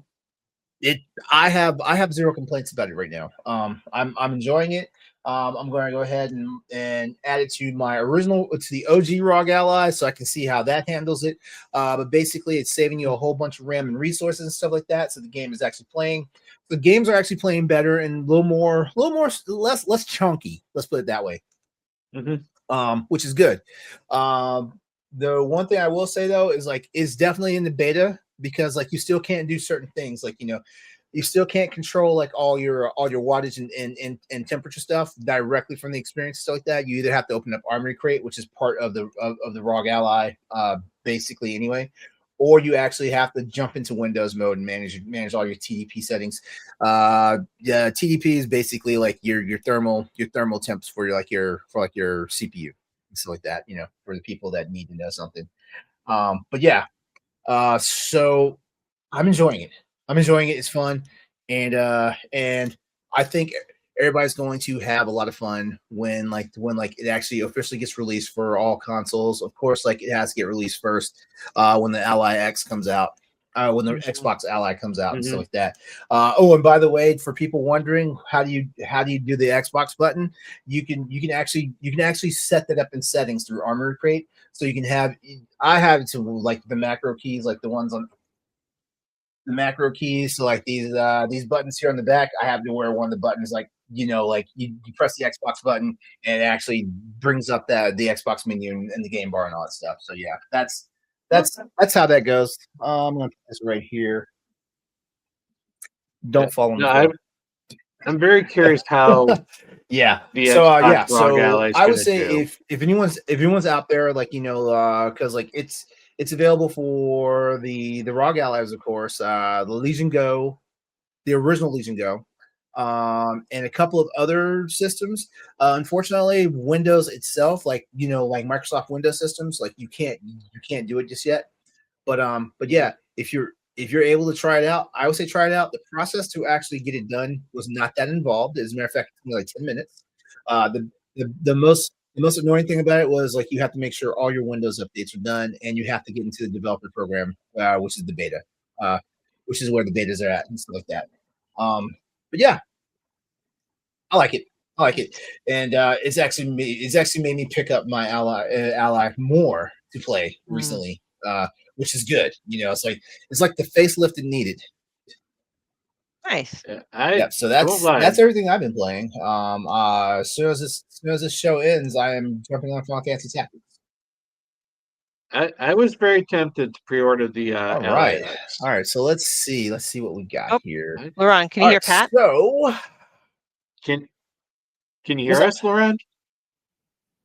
it. I have zero complaints about it right now. I'm enjoying it. I'm going to go ahead and add it to my original, to the OG ROG Ally, so I can see how that handles it. But basically, it's saving you a whole bunch of RAM and resources and stuff like that. So the game is actually playing. The games are actually playing better and a little more, less chunky. Let's put it that way. Which is good. The one thing I will say though is like it's definitely in the beta, because like you still can't do certain things, like you still can't control like all your wattage and temperature stuff directly from the experience, stuff like that. You either have to open up Armory Crate, which is part of the ROG Ally, basically anyway, or you actually have to jump into Windows mode and manage all your TDP settings. Yeah, TDP is basically like your thermal temps for your CPU and stuff like that. For the people that need to know something. But yeah, so I'm enjoying it. It's fun, and I think everybody's going to have a lot of fun when it actually officially gets released for all consoles. Of course, like it has to get released first when the Ally X comes out. When the Xbox Ally comes out and stuff like that. And by the way, for people wondering how do you do the Xbox button, you can actually set that up in settings through Armory Crate. So you can have, I have it to like the macro keys, like the ones on the macro keys. So like these buttons here on the back, I have to wear one of the buttons, like like you press the Xbox button and it actually brings up the Xbox menu and the game bar and all that stuff. So yeah, that's how that goes. I'm gonna put this right here. Don't follow me. No, I'm very curious how. Yeah. The so Xbox yeah. ROG So Ally is I would gonna say do. if anyone's out there, like because like it's available for the ROG Allies, of course, the Legion Go, the original Legion Go, and a couple of other systems. Unfortunately, Windows itself, like Microsoft Windows systems, like you can't do it just yet. But yeah, if you're able to try it out, I would say try it out. The process to actually get it done was not that involved. As a matter of fact, it took me like 10 minutes. The most annoying thing about it was like you have to make sure all your Windows updates are done, and you have to get into the developer program, which is the beta, which is where the betas are at and stuff like that. But yeah, I like it. And it's actually made me pick up my ally more to play recently, which is good. It's like the facelift it needed. Nice. Yeah, so that's everything I've been playing. As soon as this show ends, I am jumping on Final Fantasy Tactics. I was very tempted to pre-order the all right. All right, so let's see what we got here. LeRon, can you hear Pat? So can you hear us, LeRon?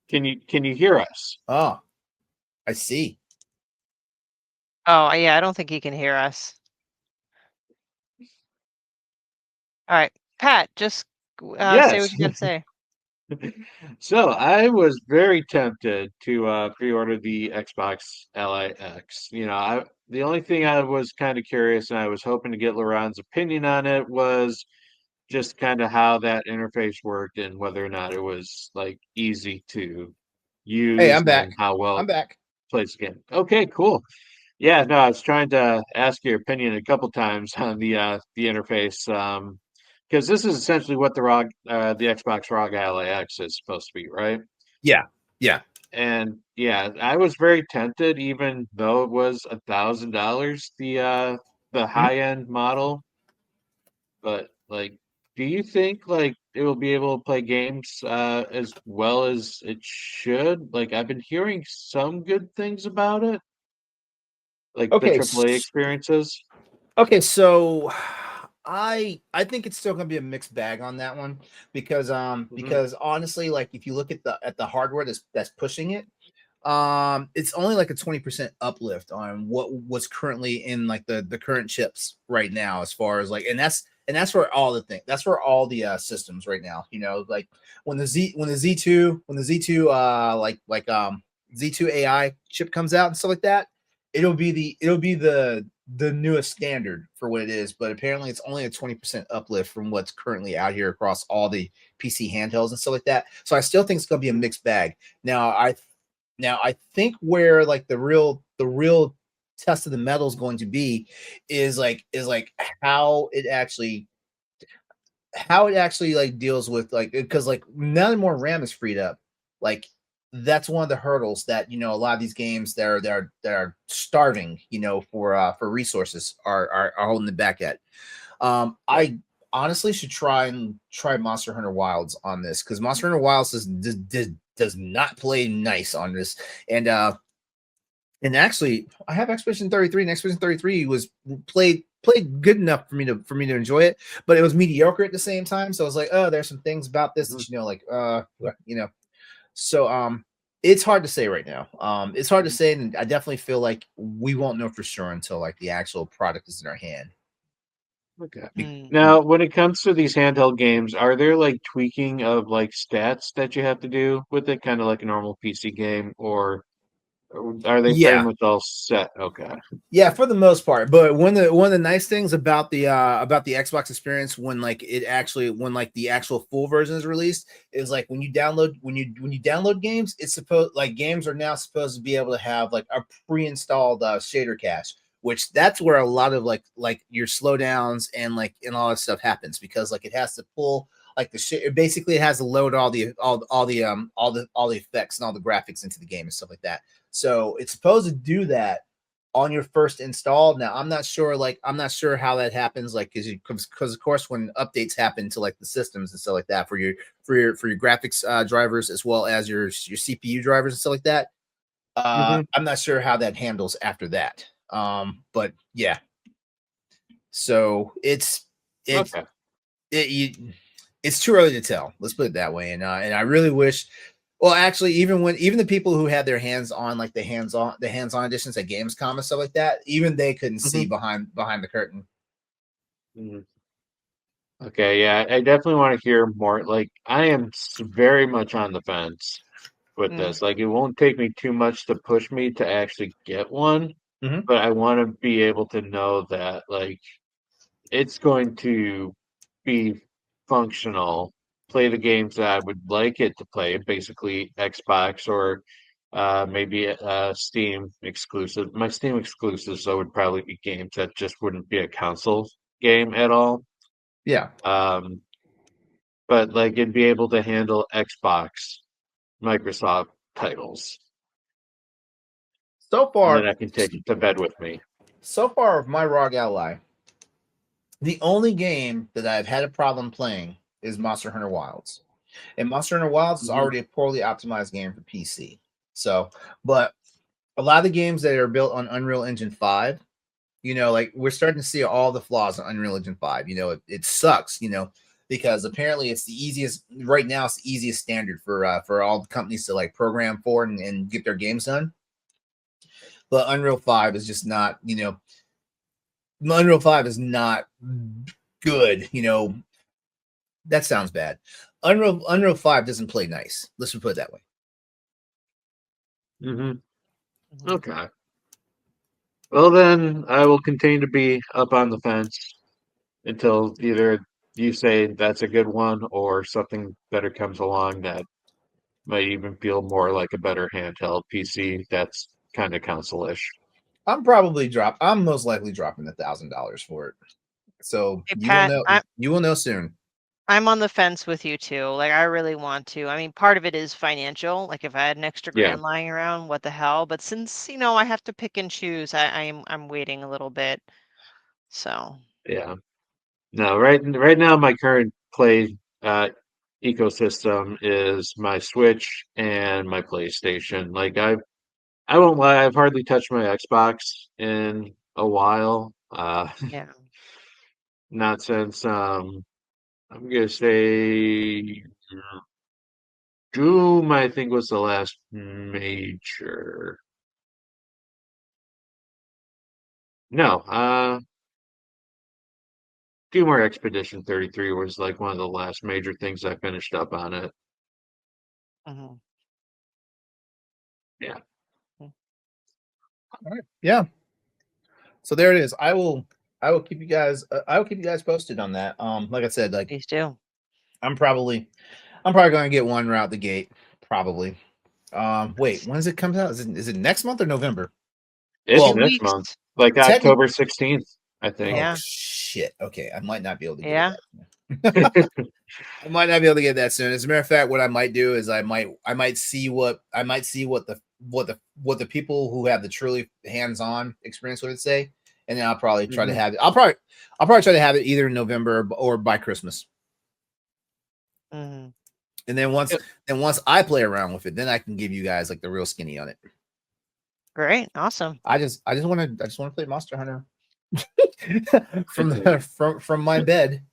Can you hear us? Oh, I see. Oh yeah, I don't think he can hear us. All right, Pat, just say what you got to say. So I was very tempted to pre-order the Xbox Ally X. The only thing I was kind of curious, and I was hoping to get LeRon's opinion on it, was just kind of how that interface worked and whether or not it was like easy to use. Hey, I'm back. And how well I'm back. Plays the game. Okay, cool. Yeah, no, I was trying to ask your opinion a couple times on the interface, because this is essentially what the Xbox ROG Ally X is supposed to be, right? Yeah. And yeah, I was very tempted, even though it was $1,000, the high end model. But like, do you think like it will be able to play games as well as it should? Like, I've been hearing some good things about it, like the AAA experiences. Okay, so I think it's still gonna be a mixed bag on that one because honestly, like if you look at the hardware that's pushing it, it's only like a 20% uplift on what's currently in like the current chips right now, as far as like, and that's for all the systems right now. Like when the Z2 Z2 AI chip comes out and stuff like that, it'll be the newest standard for what it is, but apparently it's only a 20% uplift from what's currently out here across all the PC handhelds and stuff like that. So I still think it's going to be a mixed bag. Now, Now I think where like the real test of the metal is going to be is like how it actually like deals with like, because like none more RAM is freed up. Like that's one of the hurdles that a lot of these games that are starving for resources are holding them back at. I honestly should try Monster Hunter Wilds on this, because Monster Hunter Wilds does not play nice on this. And actually, I have Expedition 33, and Expedition 33 was played good enough for me to enjoy it, but it was mediocre at the same time. So I was like, oh, there's some things about this that So it's hard to say right now. It's hard to say, and I definitely feel like we won't know for sure until like the actual product is in our hand. Okay. Mm. Now, when it comes to these handheld games, are there like tweaking of like stats that you have to do with it, kind of like a normal PC game, or are they pretty Yeah, much all set? Okay. yeah, for the most part. But one of the nice things about the Xbox experience, when like the actual full version is released, is like when you download games, it's supposed like games are now supposed to be able to have like a pre-installed shader cache, which that's where a lot of like your slowdowns and all that stuff happens, because like it has to pull like basically it has to load all the effects and all the graphics into the game and stuff like that. So it's supposed to do that on your first install. Now I'm not sure how that happens, like because of course when updates happen to like the systems and stuff like that for your graphics drivers, as well as your CPU drivers and stuff like that, I'm not sure how that handles after that. But yeah, so it's Okay. it's too early to tell, let's put it that way. And I really wish, well, actually, even the people who had their hands on like the hands-on editions at Gamescom and stuff like that, even they couldn't see behind the curtain. Mhm. Okay, yeah, I definitely want to hear more. Like, I am very much on the fence with Mm. this. Like, it won't take me too much to push me to actually get one, Mhm. but I want to be able to know that, like, it's going to be functional, play the games that I would like it to play, basically Xbox or maybe Steam exclusive. My Steam exclusives, though, would probably be games that just wouldn't be a console game at all. Yeah. Um, but like it'd be able to handle Xbox, Microsoft titles, So and then far, I can take it to bed with me. of my ROG Ally, the only game that I've had a problem playing is Monster Hunter Wilds. And Monster Hunter Wilds is Mhm. already a poorly optimized game for PC. So, but a lot of the games that are built on Unreal Engine 5, like we're starting to see all the flaws in Unreal Engine 5. It sucks, because apparently it's the easiest right now. It's the easiest standard for all the companies to like program for and get their games done. But Unreal 5 is just not, Unreal 5 is not good. That sounds bad. Unreal 5 doesn't play nice. Let's put it that way. Mhm. Mhm. Okay. Well, then I will continue to be up on the fence until either you say that's a good one or something better comes along that might even feel more like a better handheld PC that's kind of console-ish. I'm most likely dropping $1,000 for it. So Hey, Pat, you will know soon. I'm on the fence with you too. Like, I really want to. I mean, part of it is financial. Like, if I had an extra Yeah, grand lying around, what the hell? But since, I have to pick and choose, I'm waiting a little bit. So, yeah. No, right now my current play ecosystem is my Switch and my PlayStation. Like I won't lie, I've hardly touched my Xbox in a while. yeah. Not since I'm gonna say Doom, I think was the last major. No, Doom or Expedition 33 was like one of the last major things I finished up on it. Mhm. Yeah. Mm. All right. Yeah. So there it is. I will keep you guys posted on that. Like I said, like Please do. I'm probably going to get one right out the gate, probably. Wait, when does it come out? Is it next month or November? It's Well, next weeks. month, like technic- October 16th, I think. Yeah. Oh shit. Okay, I might not be able to get Yeah. it. I might not be able to get that soon. As a matter of fact, what I might do is I might see what the people who have the truly hands-on experience with it say, and then I'll probably try to have it. I'll probably try to have it either in November or by Christmas. Mm-hmm. And then once I play around with it, then I can give you guys like the real skinny on it. Great. Awesome. I just want to play Monster Hunter from my bed.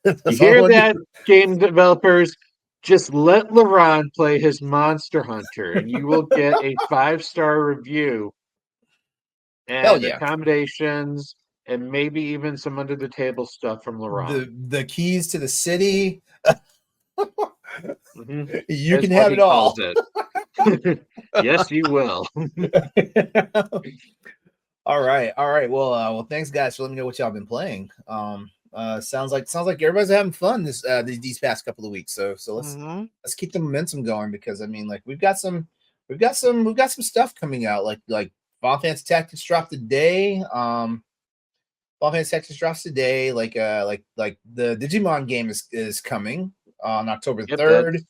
You hear that, game developers? Just let LeRon play his Monster Hunter, and you will get a 5-star review Hell and yeah. accommodations, and maybe even some under the table stuff from LeRon. The keys to the city. You That's can what have he it all. calls it. Yes, you will. All right. Well, thanks guys for letting me know what y'all been playing. Sounds like everybody's having fun these past couple of weeks. So let's keep the momentum going, because I mean, like we've got some stuff coming out, like Final Fantasy Tactics dropped today. Final Fantasy Tactics drops today. Like the Digimon game is coming on October 3rd.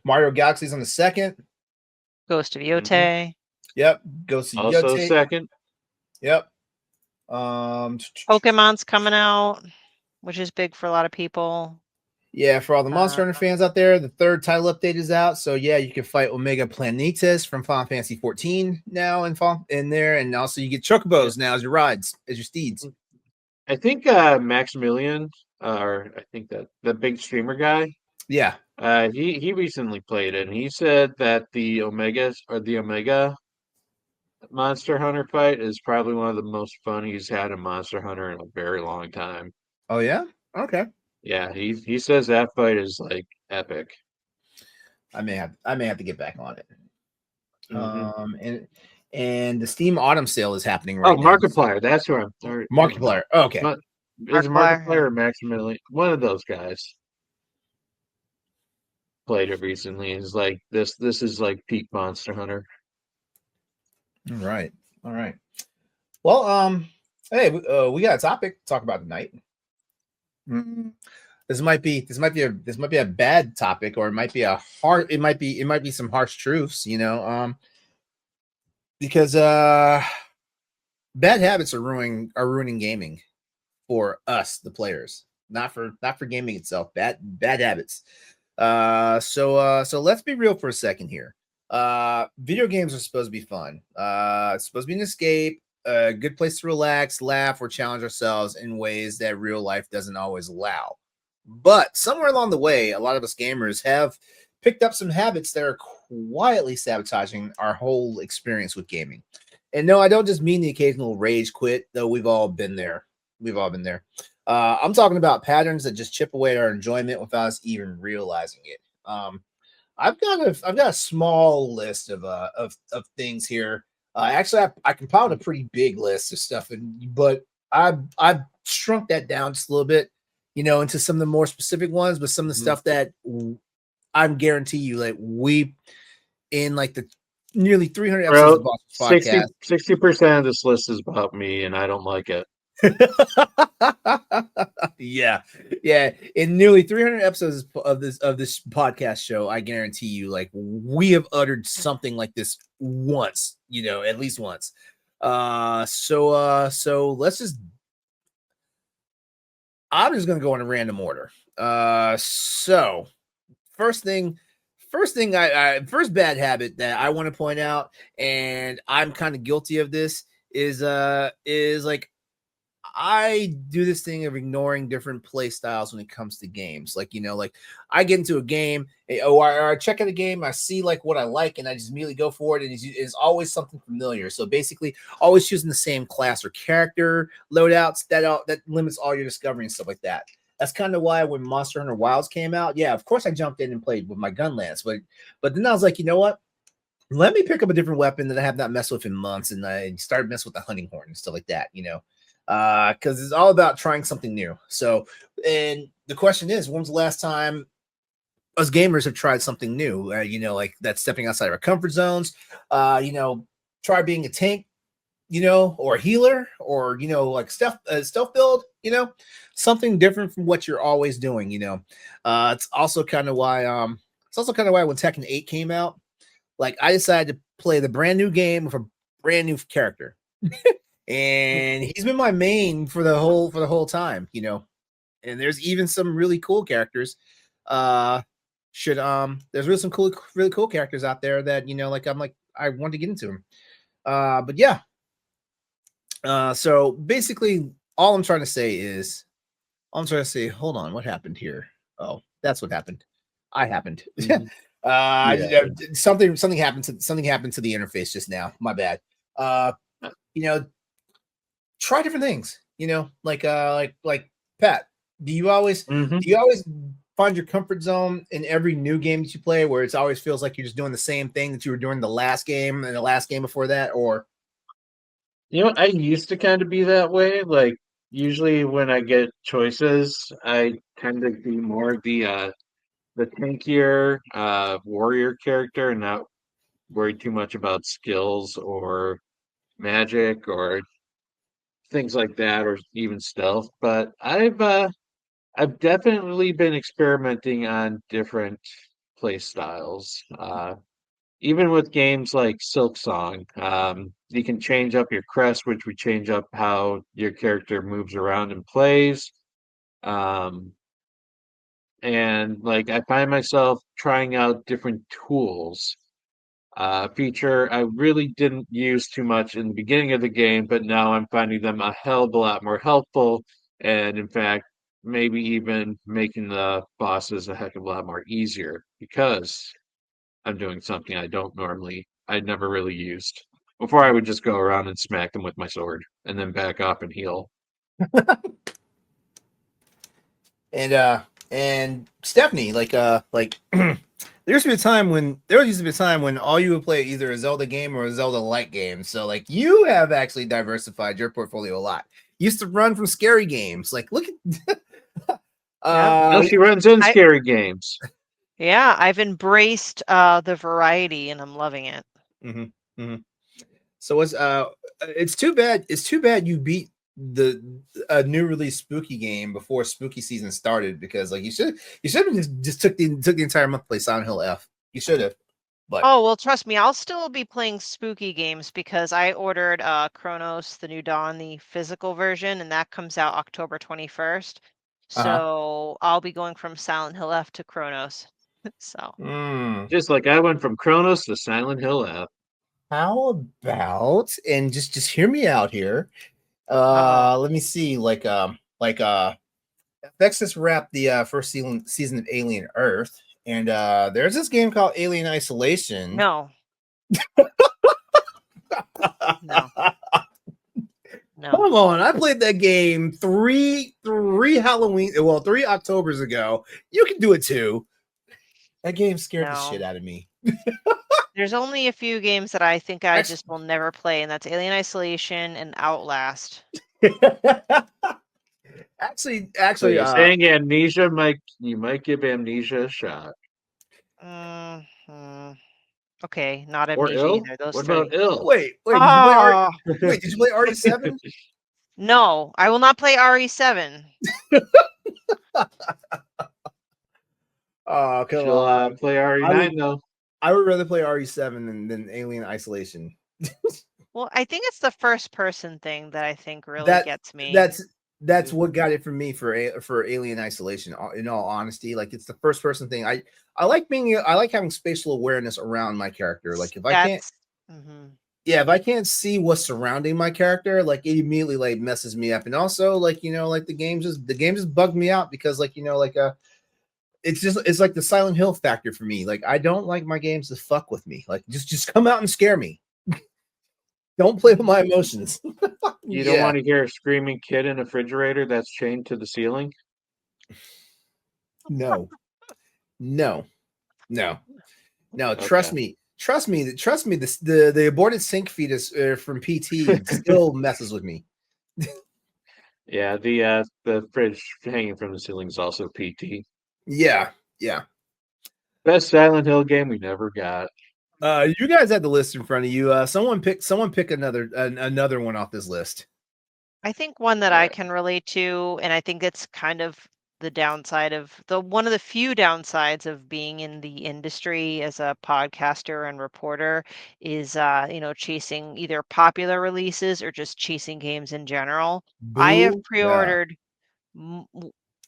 Mario Galaxy's on the 2nd. Ghost of Yote. Yep. Ghost of Also Yote. second. Yep. Pokemon's coming out, which is big for a lot of people. Yeah, for all the Monster Hunter fans out there, the 3rd title update is out. So yeah, you can fight Omega Planetus from Final Fantasy 14 now in there, and also you get Chocobos now as your rides, as your steeds. I think Maximilian, or I think that the big streamer guy. Yeah. He recently played it, and he said that the Omega Monster Hunter fight is probably one of the most fun he's had in Monster Hunter in a very long time. Oh yeah? Okay. Yeah, he says that fight is like epic. I may have to get back on it. And the Steam Autumn Sale is happening right now. Markiplier, that's who I'm sorry. Markiplier. Oh, okay. Is it Markiplier or Maximilian? One of those guys played it recently. Is like this is like peak Monster Hunter. All right. Well, hey, we got a topic to talk about tonight. This might be a bad topic, or it might be some harsh truths, because bad habits are ruining gaming for us, the players, not for gaming itself. Bad habits. So let's be real for a second here. Video games are supposed to be fun. It's supposed to be an escape, a good place to relax, laugh, or challenge ourselves in ways that real life doesn't always allow. But somewhere along the way, a lot of us gamers have picked up some habits that are quietly sabotaging our whole experience with gaming. And no, I don't just mean the occasional rage quit, though we've all been there. I'm talking about patterns that just chip away at our enjoyment without us even realizing it. I've got a small list of things here. Actually, I compiled a pretty big list of stuff, but I've shrunk that down just a little bit, into some of the more specific ones, but some of the stuff that I'm guarantee you, like we in like the nearly 300 episodes of the podcast, 60% of this list is about me, and I don't like it. yeah. In nearly 300 episodes of this podcast show, I guarantee you, like we have uttered something like this once, at least once. So let's just. I'm just gonna go in a random order. So first bad habit that I want to point out, and I'm kind of guilty of this, is like I do this thing of ignoring different play styles when it comes to games. Like, like I get into a game, or I check out a game, I see like what I like, and I just immediately go for it. And it's always something familiar. So basically, always choosing the same class or character loadouts that limits all your discovery and stuff like that. That's kind of why when Monster Hunter Wilds came out, yeah, of course I jumped in and played with my gun lance, but then I was like, you know what? Let me pick up a different weapon that I have not messed with in months, and I started messing with the hunting horn and stuff like that, because it's all about trying something new. So, and the question is, when's the last time us gamers have tried something new, like that stepping outside of our comfort zones. Try being a tank, or a healer, or like stealth build, something different from what you're always doing. It's also kind of why when Tekken 8 came out, like I decided to play the brand new game with a brand new character, and he's been my main for the whole time. And there's even some really cool characters. There's really cool characters out there that I want to get into them. But yeah. So basically, all I'm trying to say, hold on, what happened here? Oh, that's what happened. I happened. Mhm. Something happened to the interface just now. My bad. Try different things. Like Pat. Do you always find your comfort zone in every new game that you play, where it always feels like you're just doing the same thing that you were doing the last game and the last game before that, or? I used to kind of be that way. Like usually when I get choices, I tend to be more the tankier warrior character and not worry too much about skills or magic or things like that, or even stealth. But I've definitely been experimenting on different play styles. Even with games like Silk Song, you can change up your crest, which would change up how your character moves around and plays. Um, and like I find myself trying out different tools. Feature I really didn't use too much in the beginning of the game, but now I'm finding them a hell of a lot more helpful, and in fact, maybe even making the bosses a heck of a lot more easier because I'm doing something I never really used. Before I would just go around and smack them with my sword and then back up and heal. And Stephanie, there used to be a time when all you would play either a Zelda game or a Zelda like game. So like you have actually diversified your portfolio a lot. You used to run from scary games. Like look at Now she runs in scary games. Yeah, I've embraced the variety and I'm loving it. Mm-hmm, mm-hmm. So it's too bad. It's too bad you beat the new release spooky game before spooky season started, because like you should have just took the entire month to play Silent Hill F. You should have. But Oh, well, trust me, I'll still be playing spooky games because I ordered Chronos, the New Dawn, the physical version, and that comes out October 21st. So I'll be going from Silent Hill F to Chronos. So Just like I went from Kronos to Silent Hill F. how about, and just hear me out here. Let me see. Vexus wrapped the first season of Alien Earth, and there's this game called Alien Isolation. no. No. No. Come on, I played that game three Octobers ago. You can do it too. That game scared the shit out of me. There's only a few games that I think I just will never play, and that's Alien Isolation and Outlast. actually, So you're saying Amnesia you might give Amnesia a shot. Okay, not Or Amnesia Ill? either. Those What three. about Ill? Wait, did you play RE7? No, I will not play RE7. Oh, come on. Play RE9 though. I would rather play RE7 than Alien Isolation. Well, I think it's the first person thing that I think really gets me. That's what got it for me for Alien Isolation. In all honesty, like it's the first person thing. I like having spatial awareness around my character. Like if I can't see what's surrounding my character, like it immediately like messes me up. And also like the game just bugged me out because it's like the Silent Hill factor for me. Like I don't like my games to fuck with me. Like just come out and scare me. Don't play with my emotions. You don't want to hear a screaming kid in a refrigerator that's chained to the ceiling? No. Okay. Trust me. The aborted sink fetus from PT still messes with me. Yeah, the fridge hanging from the ceiling is also PT. Yeah. Best Silent Hill game we never got. You guys had the list in front of you. Someone pick another one off this list. I think one that I can relate to, and I think it's kind of the downside of one of the few downsides of being in the industry as a podcaster and reporter is chasing either popular releases or just chasing games in general. I have Boo. Yeah. pre-ordered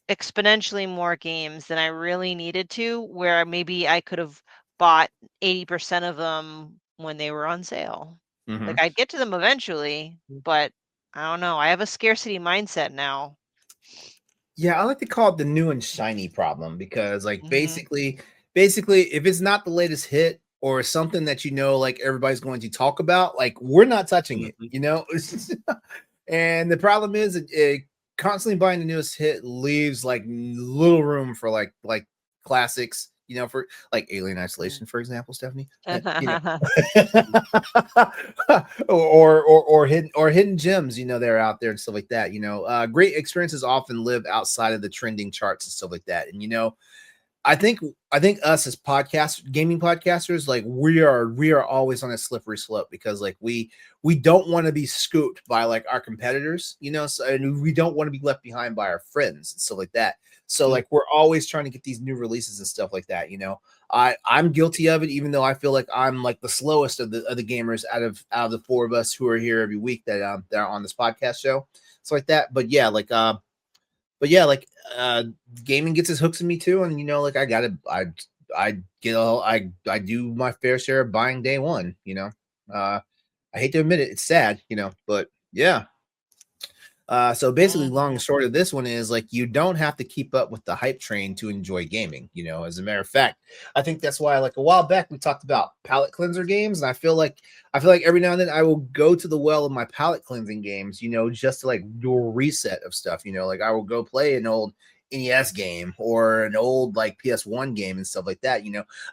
exponentially more games than I really needed to, where maybe I could have bought 80% of them when they were on sale. Mhm. Like I'd get to them eventually, but I don't know. I have a scarcity mindset now. Yeah, I like to call it the new and shiny problem because, like, Mhm. basically, if it's not the latest hit or something that like everybody's going to talk about, like, we're not touching it, Mhm. you know. And the problem is, it constantly buying the newest hit leaves like little room for like classics, for like Alien Isolation, for example, Stephanie. Or hidden gems, that are out there and stuff like that. Great experiences often live outside of the trending charts and stuff like that. And I think us as gaming podcasters, like we are always on a slippery slope because like we don't want to be scooped by like our competitors, so, and we don't want to be left behind by our friends and stuff like that. So like we're always trying to get these new releases and stuff like that. I'm guilty of it, even though I feel like I'm like the slowest of the gamers out of the four of us who are here every week that are on this podcast show. So like that. But yeah, gaming gets its hooks in me too, and like I do my fair share of buying day one. I hate to admit it, it's sad, but yeah. So basically, long and short of this one is like you don't have to keep up with the hype train to enjoy gaming. As a matter of fact, I think that's why like a while back we talked about palate cleanser games, and I feel like every now and then I will go to the well of my palate cleansing games, just to like do a reset of stuff. Like I will go play an old NES game or an old like PS1 game and stuff like that.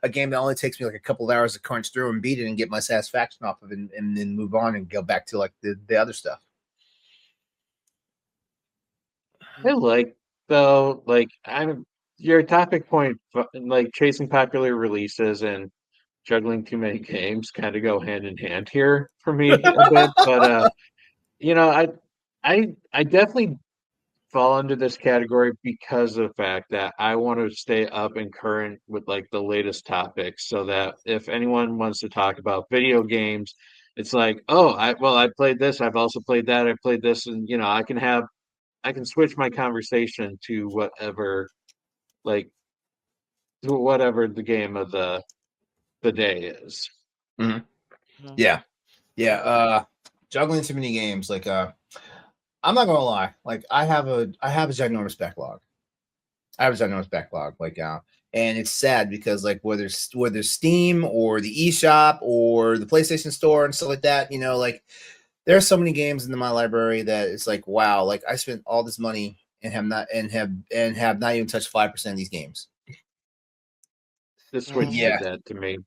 A game that only takes me like a couple of hours to crunch through and beat it and get my satisfaction off of it, and then move on and go back to like the other stuff. I like though, like I'm your topic point, like chasing popular releases and juggling too many games kind of go hand in hand here for me a bit. But you know, I definitely fall under this category because of the fact that I want to stay up and current with like the latest topics so that if anyone wants to talk about video games, it's like, oh, I played this, I've also played that, I played this, and I can switch my conversation to like whatever the game of the day is. Mhm. Yeah. Juggling too many games. Like, I'm not gonna lie. Like, I have a ginormous backlog. Like, and it's sad because like whether Steam or the eShop or the PlayStation Store and stuff like that, like there are so many games in my library that it's like, wow, like I spent all this money and have not even touched 5% of these games. The Switch Yeah. did that to me.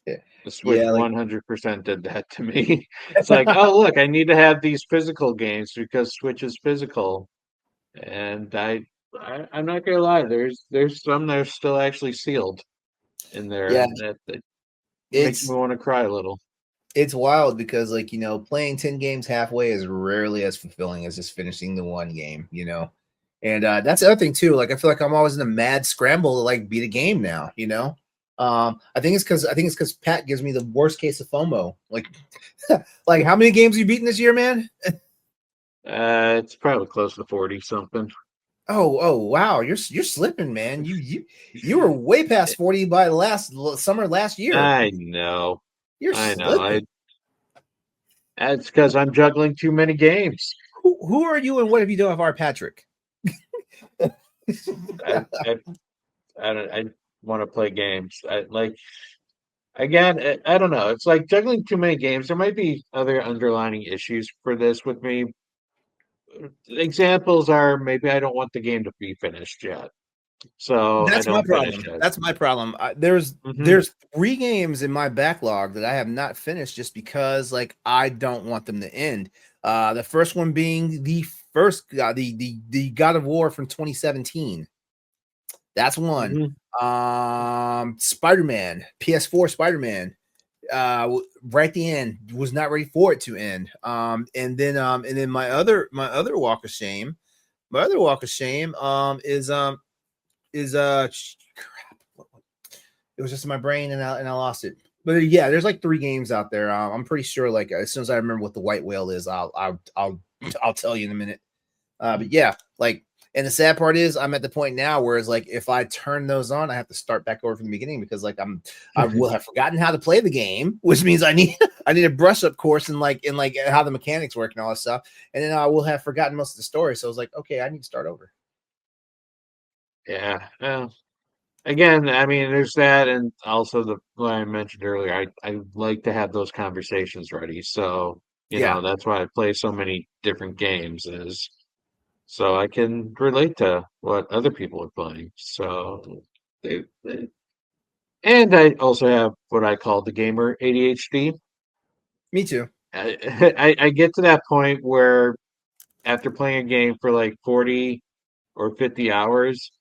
Yeah. The Switch Yeah, like 100% did that to me. It's like, oh look, I need to have these physical games because Switch is physical, and I'm not gonna lie, there's some that are still actually sealed in there, yeah, and that makes me it's want to cry a little. it's wild because like playing 10 games halfway is rarely as fulfilling as just finishing the one game. And that's the other thing too. Like I feel like I'm always in a mad scramble to like beat a game now. I think it's because Pat gives me the worst case of FOMO. Like, like how many games you beaten this year, man? It's probably close to 40 something. Oh wow, you're slipping, man. You were way past 40 by summer last year. I know. You're I know. slipping. It's because I'm juggling too many games. Who are you and what have you done with our Patrick? I I I want to play games. I like again. I don't know. It's like juggling too many games. There might be other underlining issues for this with me. Examples are maybe I don't want the game to be finished yet, so I That's my don't finish problem. it. That's my problem. There's Hmm. there's 3 games in my backlog that I have not finished just because like I don't want them to end. The first one being the first the God of War from 2017. That's one. Mhm. Spider-Man, PS4 Spider-Man. Right at the end, was not ready for it to end. And then my other walk of shame, crap. It was just in my brain and I lost it. But yeah, there's like 3 games out there. I'm pretty sure like as soon as I remember what the white whale is, I'll tell you in a minute. But yeah, like, and the sad part is I'm at the point now where it's like if I turn those on, I have to start back over from the beginning because like I will have forgotten how to play the game, which means I need a brush up course in like how the mechanics work and all that stuff, and then I will have forgotten most of the story. So I was like, okay, I need to start over. Yeah. Again, I mean, there's that, and also the what I mentioned earlier. I like to have those conversations ready, so Yeah, that's why I play so many different games, is so I can relate to what other people are playing. So, and I also have what I call the gamer ADHD. me too. I get to that point where after playing a game for like 40 or 50 hours,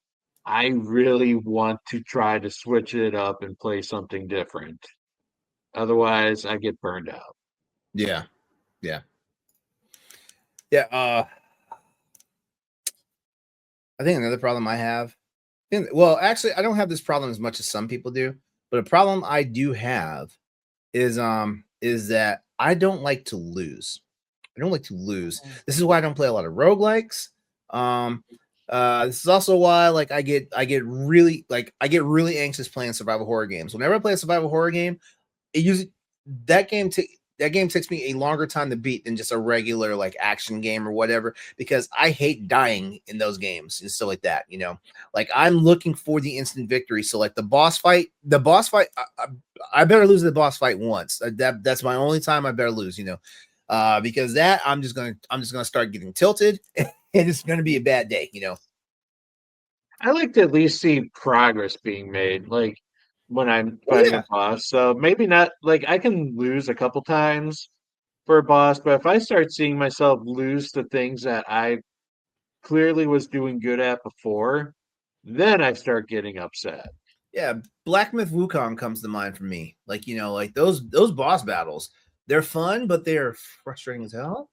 I really want to try to switch it up and play something different. Otherwise, I get burned out. Yeah, yeah, yeah. I think another problem I have, well, actually, I don't have this problem as much as some people do, but a problem I do have is that I don't like to lose. I don't like to lose. Mhm. This is why I don't play a lot of roguelikes. Um, this is also why like I get really anxious playing survival horror games. Whenever I play a survival horror game, it usually that game ta- that game takes me a longer time to beat than just a regular like action game or whatever because I hate dying in those games and stuff like that. Like I'm looking for the instant victory. So like the boss fight, I better lose the boss fight once. That's my only time I better lose. Because that I'm just gonna start getting tilted and it's gonna be a bad day. I like to at least see progress being made, like when I'm Oh fighting a yeah, boss. So maybe not like I can lose a couple times for a boss, but if I start seeing myself lose the things that I clearly was doing good at before, then I start getting upset. yeah. Black Myth Wukong comes to mind for me. Like like those boss battles, they're fun, but they're frustrating as hell.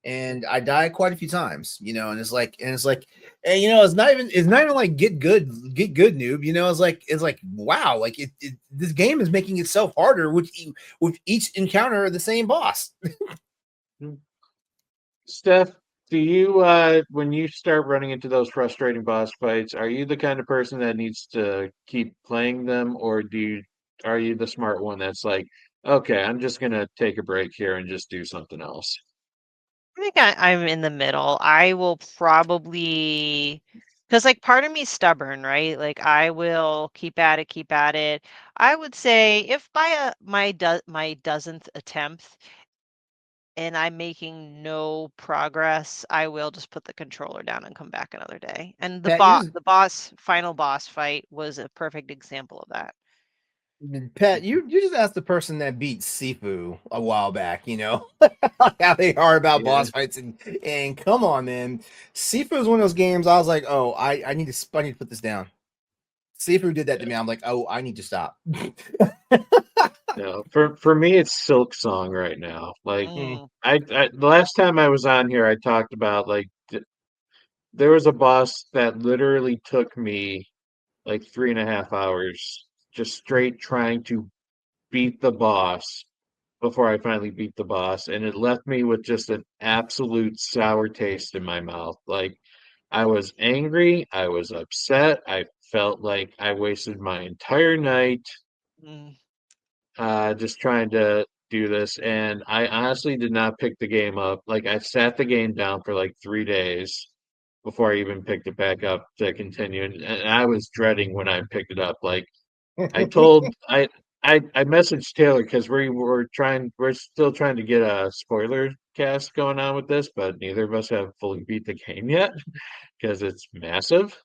And I die quite a few times, and it's not even like get good noob. It's like wow, like this game is making itself harder with each encounter the same boss. Mm. Steph, do you when you start running into those frustrating boss fights, are you the kind of person that needs to keep playing them, or are you the smart one that's like, okay, I'm just gonna take a break here and just do something else? I think I'm in the middle. I will probably, because like part of me is stubborn, right? Like I will keep at it, keep at it. I would say if by my dozenth attempt and I'm making no progress, I will just put the controller down and come back another day. And Pat, you just final boss fight was a perfect example of that. Pat, you just asked the person that beat Sifu a while back, how they are about Yeah. boss fights, and come on, man. Sifu is one of those games I was like, oh, I need to put this down. Sifu did that to me. I'm like, oh, I need to stop. No, for me, it's Silk Song right now. Like Mm. Mm, the last time I was on here, I talked about like there was a boss that literally took me like 3.5 hours just straight trying to beat the boss before I finally beat the boss, and it left me with just an absolute sour taste in my mouth. Like I was angry, I was upset, I felt like I wasted my entire night mm, just trying to do this, and I honestly did not pick the game up. Like I sat the game down for like 3 days before I even picked it back up to continue, and I was dreading when I picked it up. Like I told I messaged Taylor because we're still trying to get a spoiler cast going on with this, but neither of us have fully beat the game yet because it's massive.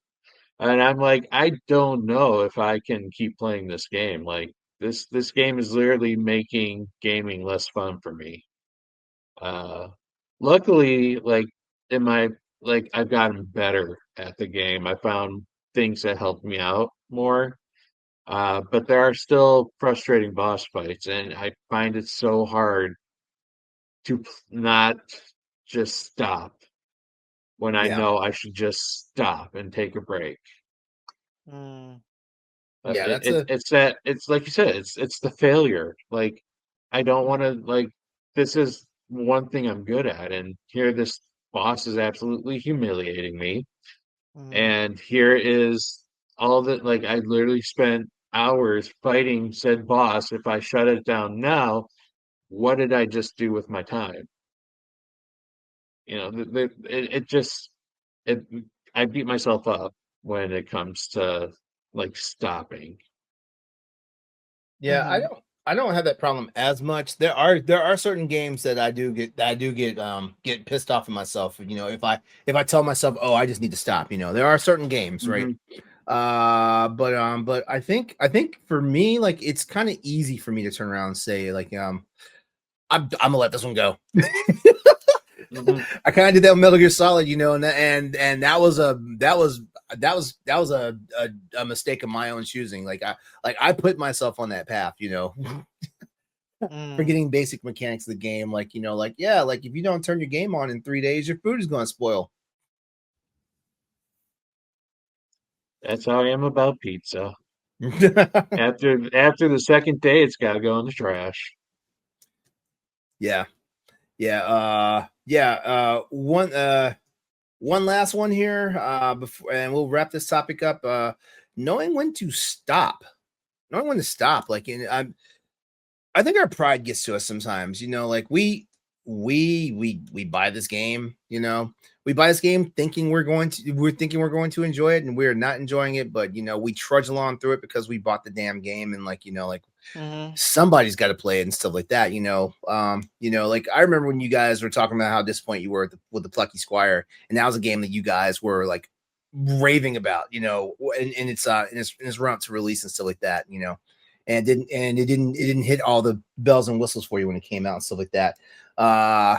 And I'm like, I don't know if I can keep playing this game. Like this game is literally making gaming less fun for me. Uh luckily, like in my like I've gotten better at the game. I found things that help me out more. But there are still frustrating boss fights, and I find it so hard to not just stop when I Yeah. know I should just stop and take a break. Mm. Yeah, that's a It's like you said, it's the failure. Like I don't want to like this is one thing I'm good at, and here this boss is absolutely humiliating me. Mm. And here is all that like I literally spent hours fighting said boss. If I shut it down now, what did I just do with my time? It just it I beat myself up when it comes to like stopping. Yeah, Mhm. I don't have that problem as much. There are certain games that I do get pissed off at myself. If I tell myself, oh, I just need to stop. There are certain games, right? Hmm. But I think for me, like it's kind of easy for me to turn around and say like I'm gonna let this one go. Hmm. I kind of did that with Metal Gear Solid, and that was a mistake of my own choosing. Like I put myself on that path, Mm. forgetting basic mechanics of the game. Like if you don't turn your game on in 3 days, your food is going to spoil. That's how I am about pizza. After the second day, it's got to go in the trash. Yeah, yeah. One last one here, before, and we'll wrap this topic up. Knowing when to stop, knowing when to stop. I think our pride gets to us sometimes. Like we buy this game. We buy this game thinking we're going to enjoy it, and we're not enjoying it. But we trudge along through it because we bought the damn game, and like Mhm. somebody's got to play it and stuff like that. Like I remember when you guys were talking about how disappointed you were with the Plucky Squire, and that was a game that you guys were like raving about. In its run up to release and stuff like that. And it didn't hit all the bells and whistles for you when it came out and stuff like that. Uh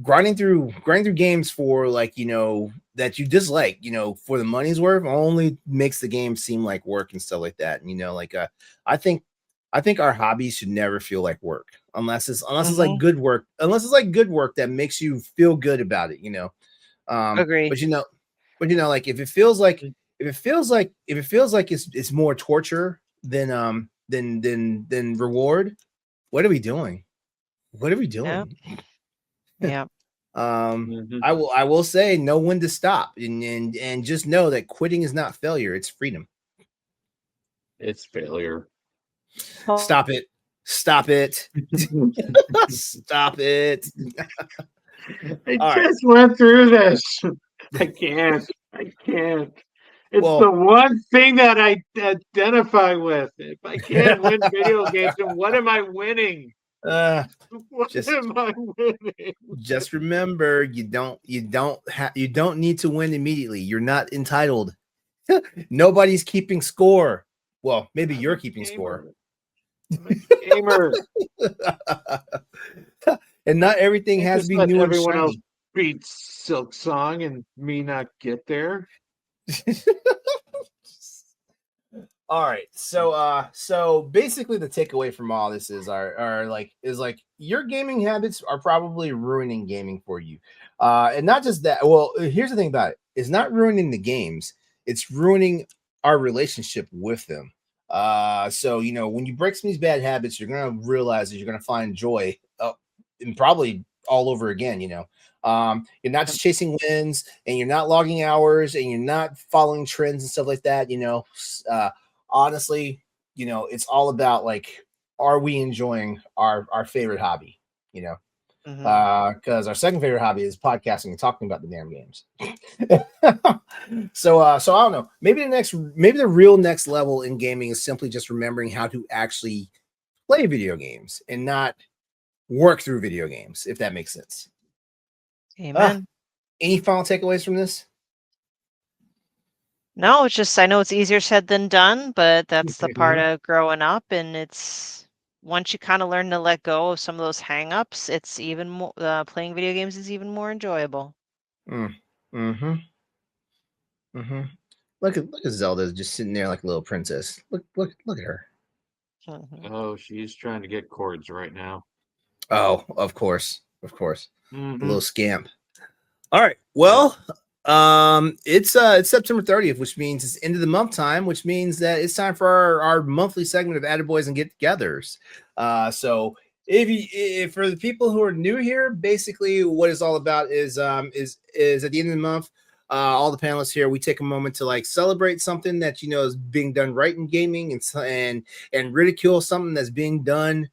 grinding through games for that you dislike, for the money's worth only makes the game seem like work and stuff like that. I think I think our hobbies should never feel like work unless it's like Mhm. good work, unless it's like good work that makes you feel good about it. Um, Agree. but like if it feels like it's more torture than reward, what are we doing? What are we Yeah. doing? Yeah. Hmm. I will say know when to stop, and just know that quitting is not failure, it's freedom. It's failure. Oh, Stop it. Stop it. Stop it. I All right. just went through this. I can't. I can't. It's the Well, one thing that I identify with. If I can't win video games, then what am I winning? uh, What just am I winning? just remember you don't need to win immediately. You're not entitled. Nobody's keeping score. Well, maybe I'm a you're keeping score. gamer. I'm a gamer. And not everything Can't has to just be let new and everyone else shiny. beat Silk Song and me not get there. All right. So basically the takeaway from all this is your gaming habits are probably ruining gaming for you. And not just that. Well, here's the thing about it. It's not ruining the games, it's ruining our relationship with them. So when you break some of these bad habits, you're gonna realize that you're gonna find joy and probably all over again. You're not just chasing wins, and you're not logging hours, and you're not following trends and stuff like that. Honestly, it's all about like, are we enjoying our favorite hobby? You know, mhm. because our second favorite hobby is podcasting and talking about the damn games. So I don't know. Maybe the real next level in gaming is simply just remembering how to actually play video games and not work through video games, if that makes sense. Uh, Amen. any final takeaways from this? No, it's just I know it's easier said than done, but that's the part Mhm. of growing up, and it's once you kind of learn to let go of some of those hang-ups, it's even more playing video games is even more enjoyable. Mm. Mm-hmm. Mm-hmm. Look at Zelda just sitting there like a little princess. Look at her. Mhm. Oh, she's trying to get chords right now. Oh, of course. The Mhm. little scamp. All right. Well, it's September 30th, which means it's end of the month time, which means that it's time for our monthly segment of Attaboys and Get-togethers. So if for the people who are new here, basically what it's all about is at the end of the month, all the panelists here, we take a moment to like celebrate something that is being done right in gaming and ridicule something that's being done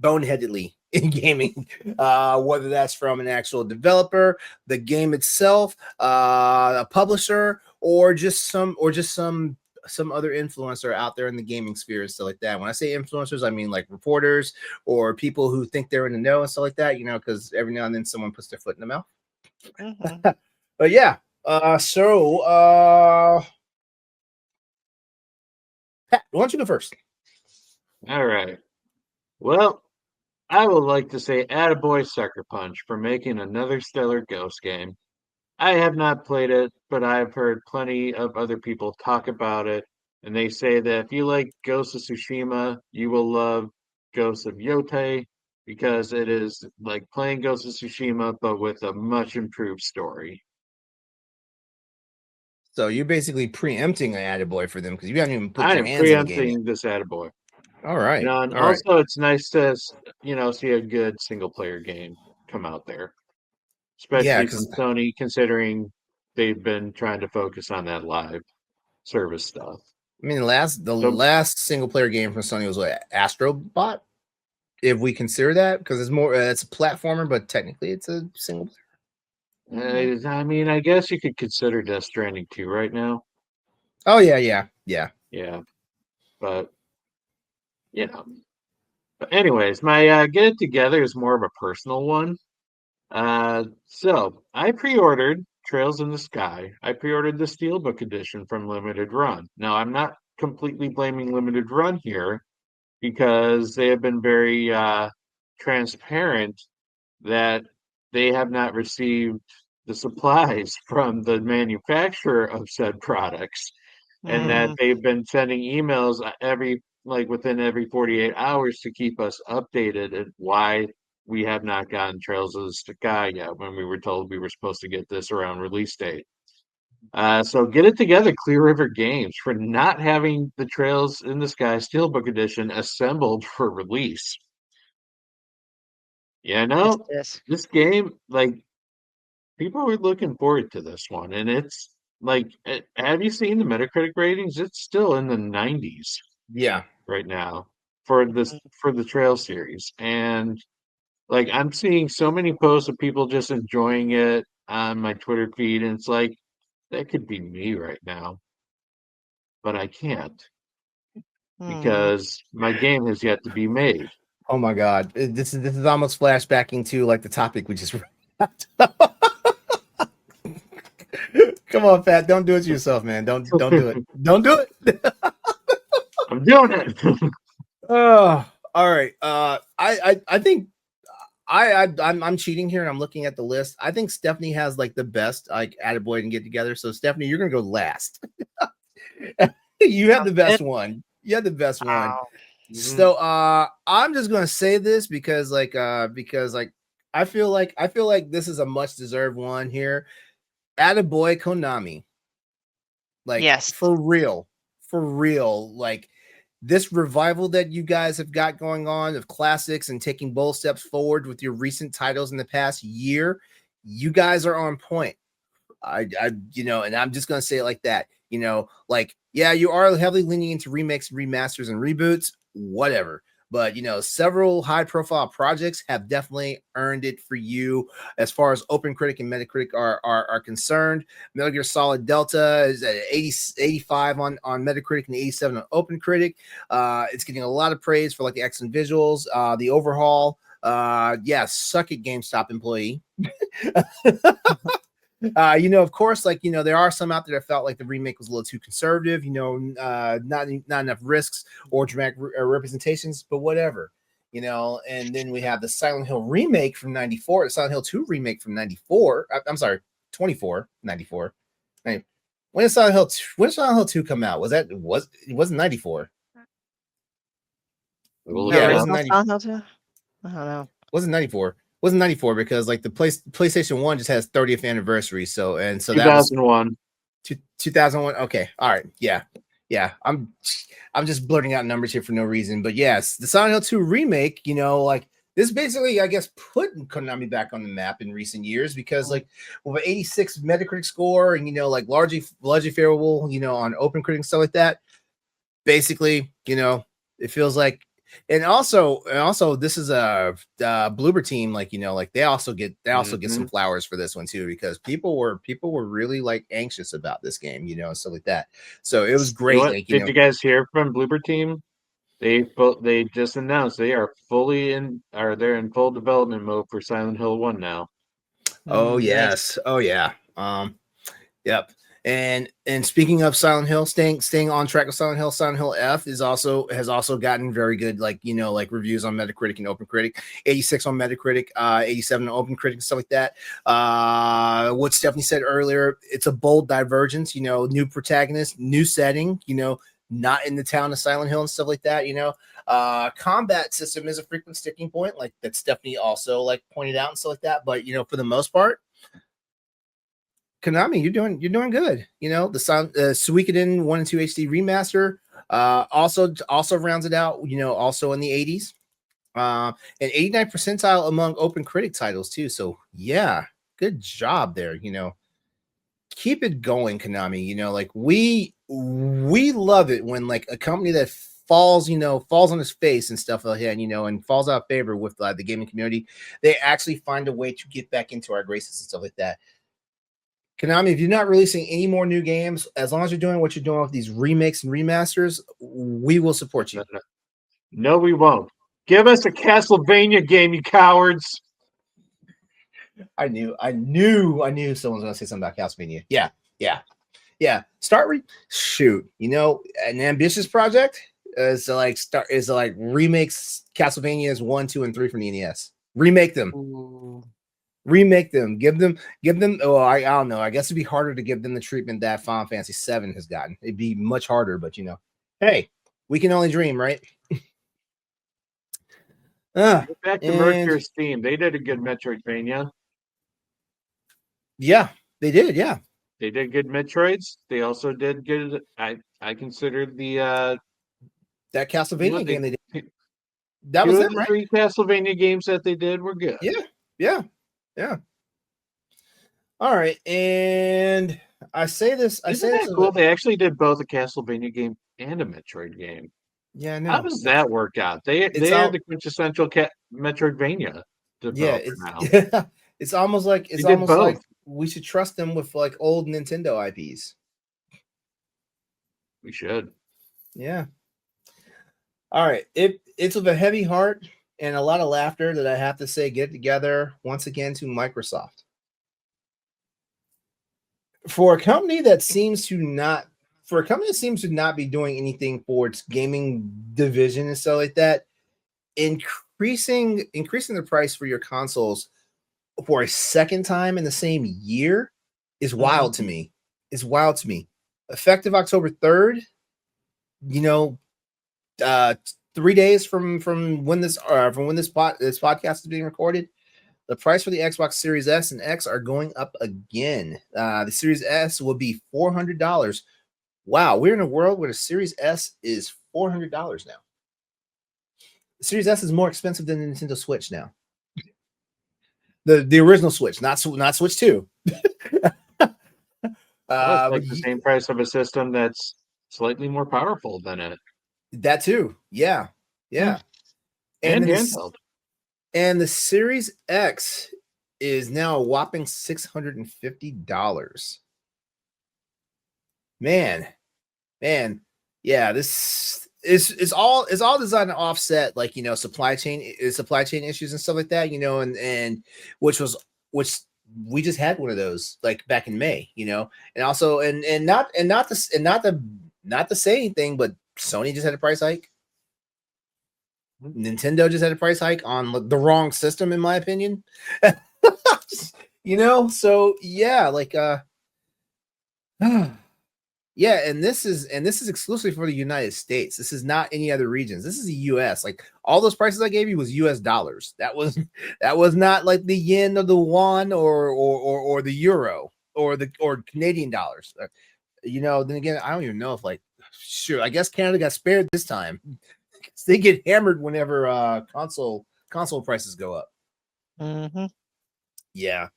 boneheadedly in gaming, whether that's from an actual developer, the game itself, a publisher, or just some other influencer out there in the gaming sphere and stuff like that. When I say influencers, I mean like reporters or people who think they're in the know and stuff like that, because every now and then someone puts their foot in the mouth. Mhm. But yeah, Pat, why don't you go first? All right. Well, I would like to say attaboy Sucker Punch for making another stellar Ghost game. I have not played it, but I've heard plenty of other people talk about it, and they say that if you like Ghost of Tsushima, you will love Ghost of Yotei because it is like playing Ghost of Tsushima but with a much improved story. So you're basically preempting an attaboy for them because you haven't even put I your am hands in the game yet. preempting this attaboy. All right. And All right. also it's nice to, see a good single player game come out there, Yeah, especially from because Sony, considering they've been trying to focus on that live service stuff. I mean, the So last single player game from Sony was what, Astrobot, if we consider that, because it's more it's a platformer, but technically it's a single player. I mean, I guess you could consider Death Stranding 2 right now. Oh yeah. Yeah, but you know. But anyways, my get it together is more of a personal one. So I pre-ordered Trails in the Sky. I pre-ordered the Steelbook edition from Limited Run. Now I'm not completely blaming Limited Run here because they have been very transparent that they have not received the supplies from the manufacturer of said products, and that Mhm. they've been sending emails within every 48 hours to keep us updated at why we have not gotten Trails of the Sky yet when we were told we were supposed to get this around release date. So get it together, Clear River Games, for not having the Trails in the Sky Steelbook Edition assembled for release. Yes, it is. This game, like, people were looking forward to this one, and it's like, have you seen the Metacritic ratings? It's still in the 90s Yeah. right now for the Trail series, and like I'm seeing so many posts of people just enjoying it on my Twitter feed, and it's like that could be me right now, but I can't Mhm. because my game has yet to be made. Oh my God, this is almost flashbacking to like the topic we just. Come on, Pat, don't do it to yourself, man. Don't do it. Don't do it. I'm doing it. Oh, all right. I think I'm cheating here and I'm looking at the list. I think Stephanie has like the best like attaboy and get together. So Stephanie, you're gonna go last. You have the best It, one. You have the best one. oh. Mhm. So I'm just gonna say this because I feel like this is a much deserved one here. Attaboy Konami. Like Yes. for real. Like this revival that you guys have got going on of classics and taking bold steps forward with your recent titles in the past year, you guys are on point. And I'm just gonna say it like that. Like, yeah, you are heavily leaning into remakes, remasters, and reboots, whatever. But several high-profile projects have definitely earned it for you as far as OpenCritic and Metacritic are concerned. Metal Gear Solid Delta is at 85 on Metacritic and 87 on OpenCritic. It's getting a lot of praise for like the excellent visuals, the overhaul. Suck it, GameStop employee. Of course, there are some out there that felt like the remake was a little too conservative, not enough risks or dramatic representations, but whatever, and then we have the Silent Hill remake from 94, the Silent Hill 2 remake from 94. I'm sorry, 24, 94. When did Silent Hill 2, when did Silent Hill 2 come out? It wasn't 94. We'll Yeah, it look it wasn't up. 90. Silent Hill 2? I don't know. Wasn't 94. Wasn't 94 because like the PlayStation 1 just has 30th anniversary. So that was 2001. 2001. Okay. All right. Yeah. I'm just blurting out numbers here for no reason. But yes, the Silent Hill 2 remake, like this basically, I guess, put Konami back on the map in recent years because like with an 86 Metacritic score and like largely favorable, on OpenCritic and stuff like that. Basically, it feels like, and also this is a Bloober team, like they also get some flowers for this one too, because people were really like anxious about this game, and stuff like that. So it was great. Like, Did you guys hear from Bloober team? They just announced they are they're in full development mode for Silent Hill 1 now. Oh yes. Nice. Oh yeah. Yep. And speaking of Silent Hill, staying on track with Silent Hill F has also gotten very good, like reviews on Metacritic and OpenCritic. 86 on Metacritic, 87 on OpenCritic and stuff like that. What Stephanie said earlier, it's a bold divergence. New protagonist, new setting. Not in the town of Silent Hill and stuff like that. Combat system is a frequent sticking point, like that Stephanie also like pointed out and stuff like that. But for the most part, Konami, you're doing good. The Suikoden 1 and 2 HD remaster also rounds it out, also in the 80s. And 89th percentile among OpenCritic titles too. So yeah, good job there. Keep it going, Konami. Like we love it when like a company that falls on his face and stuff like that, and falls out of favor with the gaming community, they actually find a way to get back into our graces and stuff like that. Konami, if you're not releasing any more new games, as long as you're doing what you're doing with these remakes and remasters, we will support you. No, we won't. Give us a Castlevania game, you cowards. I knew someone was going to say something about Castlevania. Yeah. Shoot. An ambitious project is to like remakes Castlevanias 1, 2, and 3 from the NES. Remake them. Ooh. Remake them. Give them. Oh, I don't know. I guess it'd be harder to give them the treatment that Final Fantasy VII has gotten. It'd be much harder, but hey, we can only dream, right? Back to Mercury's theme. They did a good Metroidvania. Yeah, they did. Yeah, they did good Metroids. They also did good. I considered the that Castlevania game they did. That was them, right? 3 Castlevania games that they did were good. Yeah. All right, and I say this. Isn't that cool? They actually did both a Castlevania game and a Metroid game. Yeah, I know. How does that work out? They are the quintessential Metroidvania developer now. Yeah, it's almost like we should trust them with like old Nintendo IPs. We should. Yeah. All right. It's with a heavy heart and a lot of laughter that I have to say get together once again to Microsoft. For a company that seems to not be doing anything for its gaming division and stuff like that, increasing the price for your consoles for a second time in the same year is wild to me. It's wild to me. Effective October 3rd, 3 days from when this podcast is being recorded, the price for the Xbox Series S and X are going up again. The Series S will be $400. Wow, we're in a world where the Series S is $400 now. The Series S is more expensive than the Nintendo Switch now. The original Switch, not Switch 2. It's like the same price of a system that's slightly more powerful than it. That too, yeah. And handheld. And the Series X is now a whopping $650. Man, yeah. This is all designed to offset, like supply chain issues and stuff like that. And which we just had one of those like back in May. And also not to say anything, but Sony just had a price hike. Nintendo just had a price hike on the wrong system, in my opinion. So yeah, like Yeah, and this is exclusively for the United States. This is not any other regions. This is the US. Like all those prices I gave you was US dollars. That was not like the yen or the won or the euro or Canadian dollars. Then again, I don't even know if sure, I guess Canada got spared this time. They get hammered whenever console prices go up. Mm-hmm. Yeah.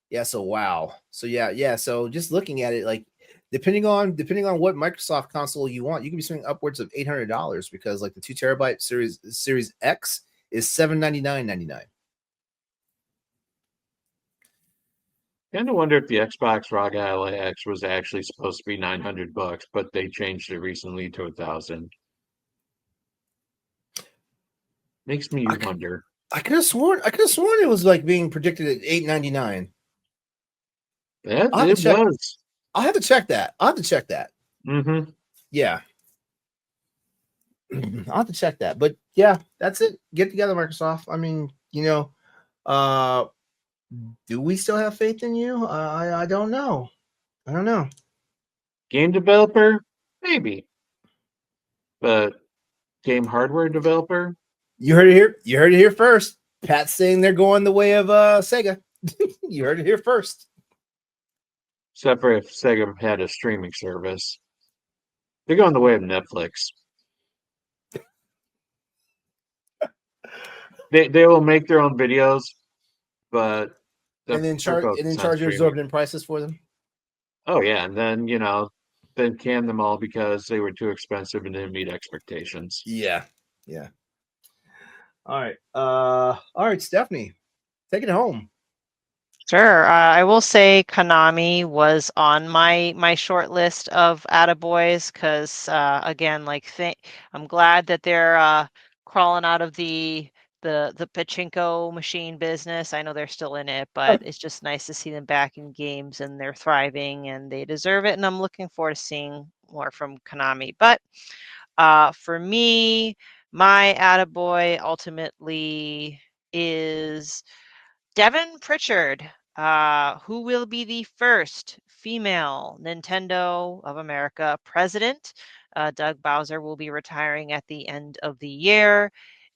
Yeah, so wow. So yeah. So just looking at it, like depending on what Microsoft console you want, you can be spending upwards of $800 because like the 2 terabyte series X is $799.99. Kind of wonder if the Xbox ROG Ally X was actually supposed to be $900, but they changed it recently to 1,000. Makes me wonder. I could have sworn it was like being predicted at $899. Yeah, it was. I'll have to check that. Mm-hmm. Yeah. I'll have to check that. But yeah, that's it. Get together, Microsoft. I mean, do we still have faith in you? I don't know. I don't know. Game developer? Maybe. But game hardware developer? You heard it here. You heard it here first. Pat's saying they're going the way of Sega. You heard it here first. Except for if Sega had a streaming service. They're going the way of Netflix. They will make their own videos, but and then charge exorbitant prices for them. Oh yeah, and then then can them all because they were too expensive and didn't meet expectations. Yeah. All right, Stephanie, take it home. Sure. I will say Konami was on my short list of attaboys because again, I'm glad that they're crawling out of the pachinko machine business. I know they're still in it, but it's just nice to see them back in games and they're thriving and they deserve it. And I'm looking forward to seeing more from Konami. But for me, my attaboy ultimately is Devin Pritchard, who will be the first female Nintendo of America president. Doug Bowser will be retiring at the end of the year.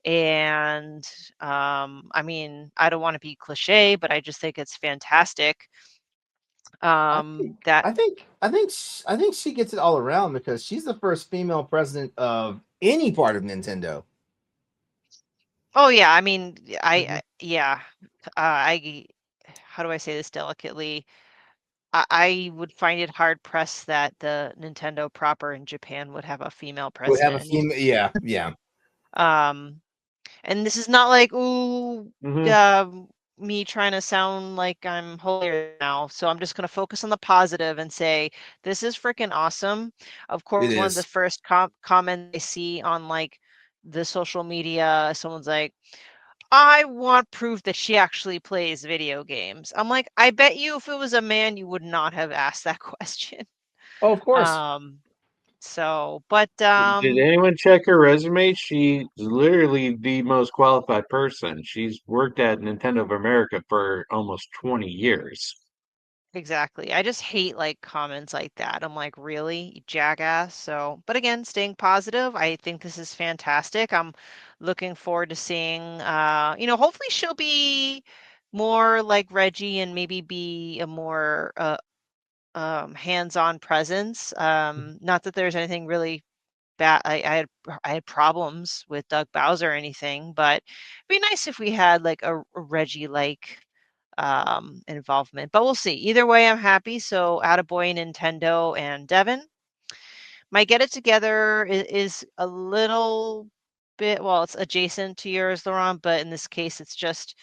And I mean, I don't want to be cliche, but I just think it's fantastic. I think she gets it all around because she's the first female president of any part of Nintendo. Oh yeah, I mean, yeah, I how do I say this delicately? I would find it hard pressed that the Nintendo proper in Japan would have a female Would have a president. female, yeah. And this is not like Mm-hmm. me trying to sound like I'm holier now. So I'm just going to focus on the positive and say this is freaking awesome. Of course, one of the first comments I see on like the social media, someone's like, I want proof that she actually plays video games. I'm like, I bet you if it was a man, you would not have asked that question. Oh, of course. Did anyone check her resume? She's literally the most qualified person. She's worked at Nintendo of America for almost 20 years. Exactly. I just hate like comments like that. I'm like, really, you jackass? So, but again, staying positive. I think this is fantastic. I'm looking forward to seeing hopefully she'll be more like Reggie and maybe be a more hands-on presence. Not that there's anything really bad. I had problems with Doug Bowser or anything, but it'd be nice if we had like a Reggie like involvement, but we'll see. Either way, I'm happy. So attaboy Nintendo and Devin. My Get It Together is a little bit, well, it's adjacent to yours, LeRon, but in this case, it's just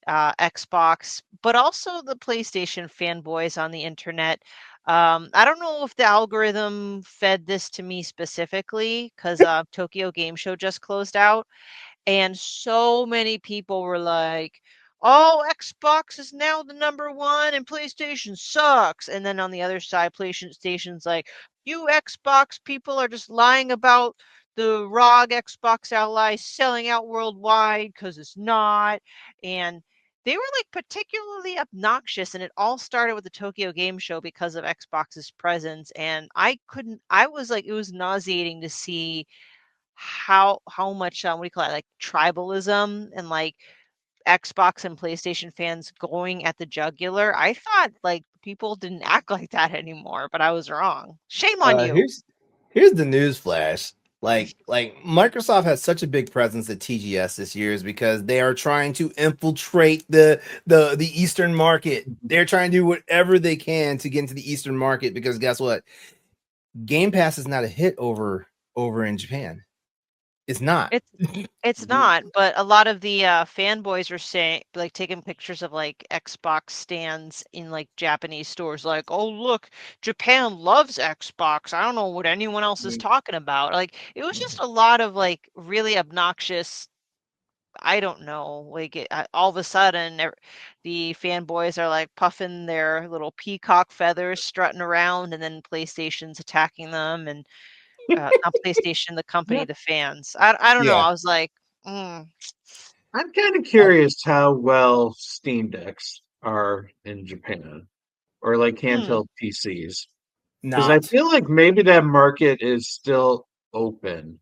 Xbox, but also the PlayStation fanboys on the internet. I don't know if the algorithm fed this to me specifically because Tokyo Game Show just closed out. And so many people were like, oh, Xbox is now the number one and PlayStation sucks. And then on the other side, PlayStation's like, you Xbox people are just lying about the ROG Xbox Ally selling out worldwide because it's not. And they were like particularly obnoxious, and it all started with the Tokyo Game Show because of Xbox's presence. And I was like, it was nauseating to see how much what do you call it, like tribalism and like Xbox and PlayStation fans going at the jugular. I thought like people didn't act like that anymore, but I was wrong. Shame on you. Here's the news flash. Like Microsoft has such a big presence at TGS this year is because they are trying to infiltrate the Eastern market. They're trying to do whatever they can to get into the Eastern market because guess what? Game Pass is not a hit over in Japan. It's not. It's not, but a lot of the fanboys are saying, like, taking pictures of like Xbox stands in like Japanese stores, like, oh look, Japan loves Xbox. I don't know what anyone else is talking about. Like, it was just a lot of like really obnoxious. I don't know. Like, all of a sudden, the fanboys are like puffing their little peacock feathers, strutting around, and then PlayStation's attacking them, and not PlayStation, the company, the fans. I don't know. Yeah. I was like, I'm kind of curious how well Steam Decks are in Japan or like handheld PCs. Because I Not. feel like maybe that market is still open.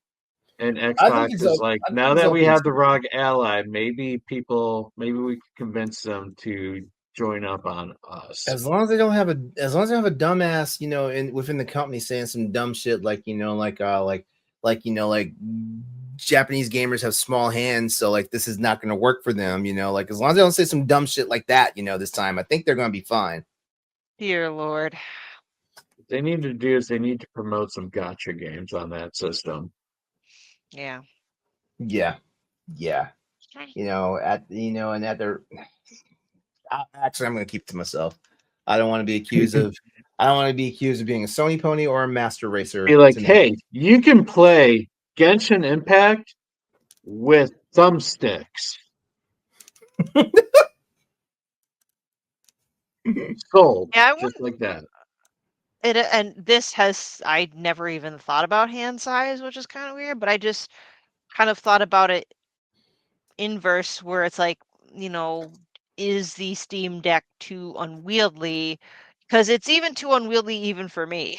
And I think Xbox it's is like, I think now it's that we open have the to ROG Ally, maybe we can convince them to join up on us. as long as they don't have a dumbass, within the company saying some dumb shit like Japanese gamers have small hands, so like this is not going to work for them, like as long as they don't say some dumb shit like that, this time I think they're going to be fine. dear Lord. What they need to do is they need to promote some gotcha games on that system. Yeah. Yeah. And at their actually I'm going to keep it to myself. I don't want to be accused of being a Sony pony or a master racer. Be like, hey, you can play Genshin Impact with thumbsticks. Sold. Yeah, just like that. And this has, I never even thought about hand size, which is kind of weird, but I just kind of thought about it inverse, where it's like, is the Steam Deck too unwieldy? Because it's even too unwieldy even for me.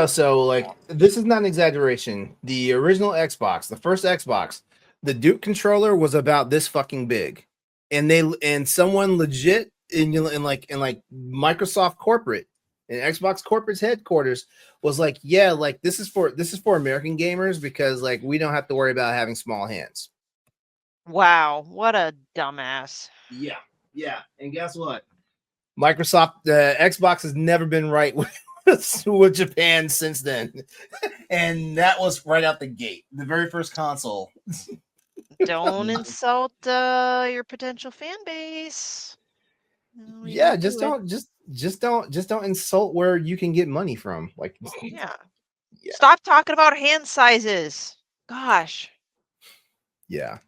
So like this is not an exaggeration. The original Xbox, the first Xbox, the Duke controller was about this fucking big, and someone legit in Microsoft corporate and Xbox corporate's headquarters was like, yeah, like this is for American gamers because like we don't have to worry about having small hands. Wow, what a dumbass. Yeah, and guess what? Microsoft, Xbox has never been right with Japan since then, and that was right out the gate, the very first console. Don't insult your potential fan base. Yeah, just don't insult where you can get money from. Like, yeah. Stop talking about hand sizes. Gosh. Yeah.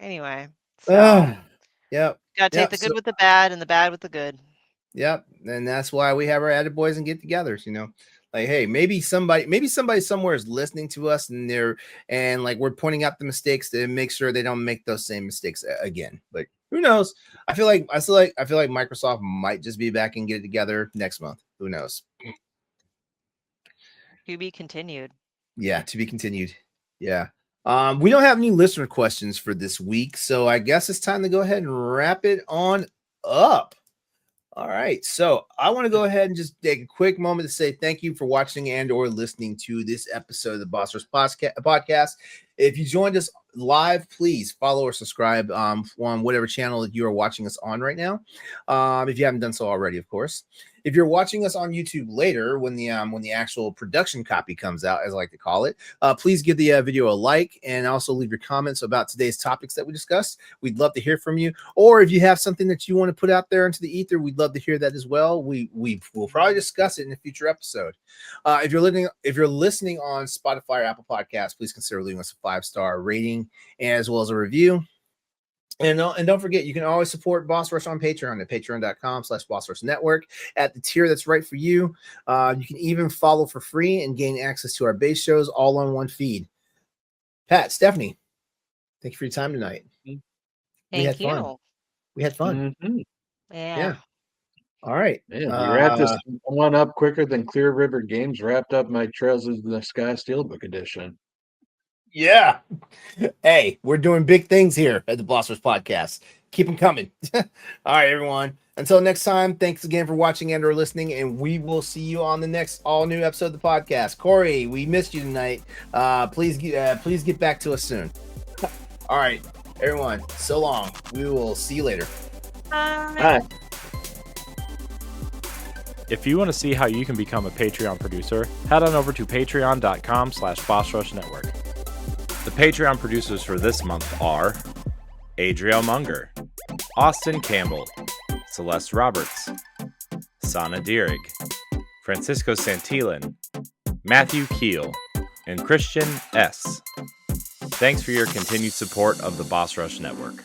Anyway, so yep. Gotta take the good with the bad and the bad with the good. Yep, and that's why we have our added boys and get-togethers. Like, hey, maybe somebody somewhere is listening to us, and we're pointing out the mistakes to make sure they don't make those same mistakes again. Like, who knows? I feel like Microsoft might just be back and get it together next month. Who knows? To be continued. Yeah, to be continued. Yeah. We don't have any listener questions for this week, so I guess it's time to go ahead and wrap it on up. All right, so I want to go ahead and just take a quick moment to say thank you for watching and or listening to this episode of the Boss Rush podcast. If you joined us live, please follow or subscribe on whatever channel that you are watching us on right now. If you haven't done so already, of course. If you're watching us on YouTube later, when the actual production copy comes out, as I like to call it, please give the video a like and also leave your comments about today's topics that we discussed. We'd love to hear from you. Or if you have something that you want to put out there into the ether, we'd love to hear that as well. We'll probably discuss it in a future episode. If you're listening on Spotify or Apple Podcasts, please consider leaving us a 5-star rating as well as a review. And don't forget, you can always support Boss Rush on Patreon at patreon.com/Boss Rush Network at the tier that's right for you. You can even follow for free and gain access to our base shows all on one feed. Pat, Stephanie, thank you for your time tonight. We Thank had fun. you. We had fun. Mhm. Yeah. All right. Man, we wrapped this one up quicker than Clear River Games wrapped up my Trails of the Sky Steelbook edition. Yeah. Hey, we're doing big things here at the Blossers Podcast. Keep them coming. All right, everyone. Until next time, thanks again for watching and or listening, and we will see you on the next all-new episode of the podcast. Corey, we missed you tonight. Please get back to us soon. All right, everyone. So long. We will see you later. Bye. If you want to see how you can become a Patreon producer, head on over to patreon.com/BossRushNetwork. The Patreon producers for this month are Adriel Munger, Austin Campbell, Celeste Roberts, Sana Dierig, Francisco Santillan, Matthew Keel, and Christian S. Thanks for your continued support of the Boss Rush Network.